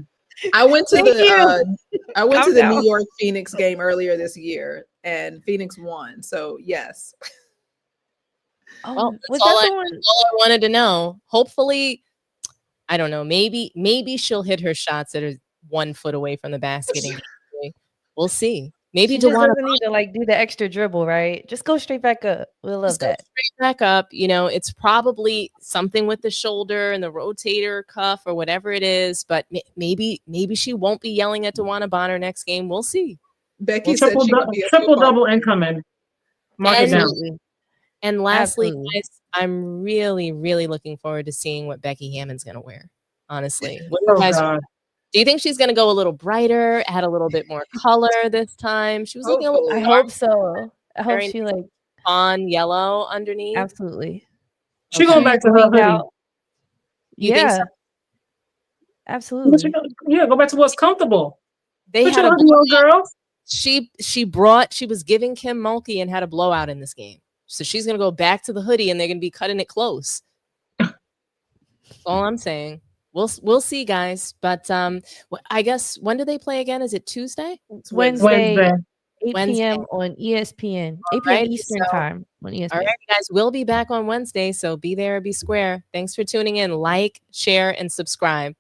I went to Thank the I went to Calm the down. New York Phoenix game earlier this year, and Phoenix won. So yes. Well, Oh, was that the one? all I wanted to know. Hopefully, I don't know. Maybe she'll hit her shots that are 1 foot away from the basket and get away. We'll see. Maybe She just DeWanna doesn't need to like do the extra dribble, right? Just go straight back up. We'll love just go that. straight back up. You know, it's probably something with the shoulder and the rotator cuff or whatever it is. But maybe she won't be yelling at DeWanna Bonner next game. We'll see. Becky said she could be a Triple superstar. double incoming. Mark it down. Absolutely. And lastly, Absolutely. guys, I'm really, really looking forward to seeing what Becky Hammon's going to wear. Honestly, what do you Oh guys? God. Do you think she's going to go a little brighter, add a little bit more color this time? She was looking a little I Hopefully. hope so. I hope very she like fawn yellow underneath. absolutely. She going back to her cleaned hoodie. out. You think Yeah, so? absolutely. Yeah, go back to what's comfortable. They Put had your a hoodie on, girls. she was giving Kim Mulkey and had a blowout in this game. So she's going to go back to the hoodie and they're going to be cutting it close. That's all I'm saying. We'll see, guys. But I guess when do they play again? Is it Tuesday? It's Wednesday, Wednesday. 8 Wednesday. p.m. on ESPN. 8 p.m. right, Eastern so- time on ESPN. All right, guys, we'll be back on Wednesday. So be there, be square. Thanks for tuning in. Like, share, and subscribe.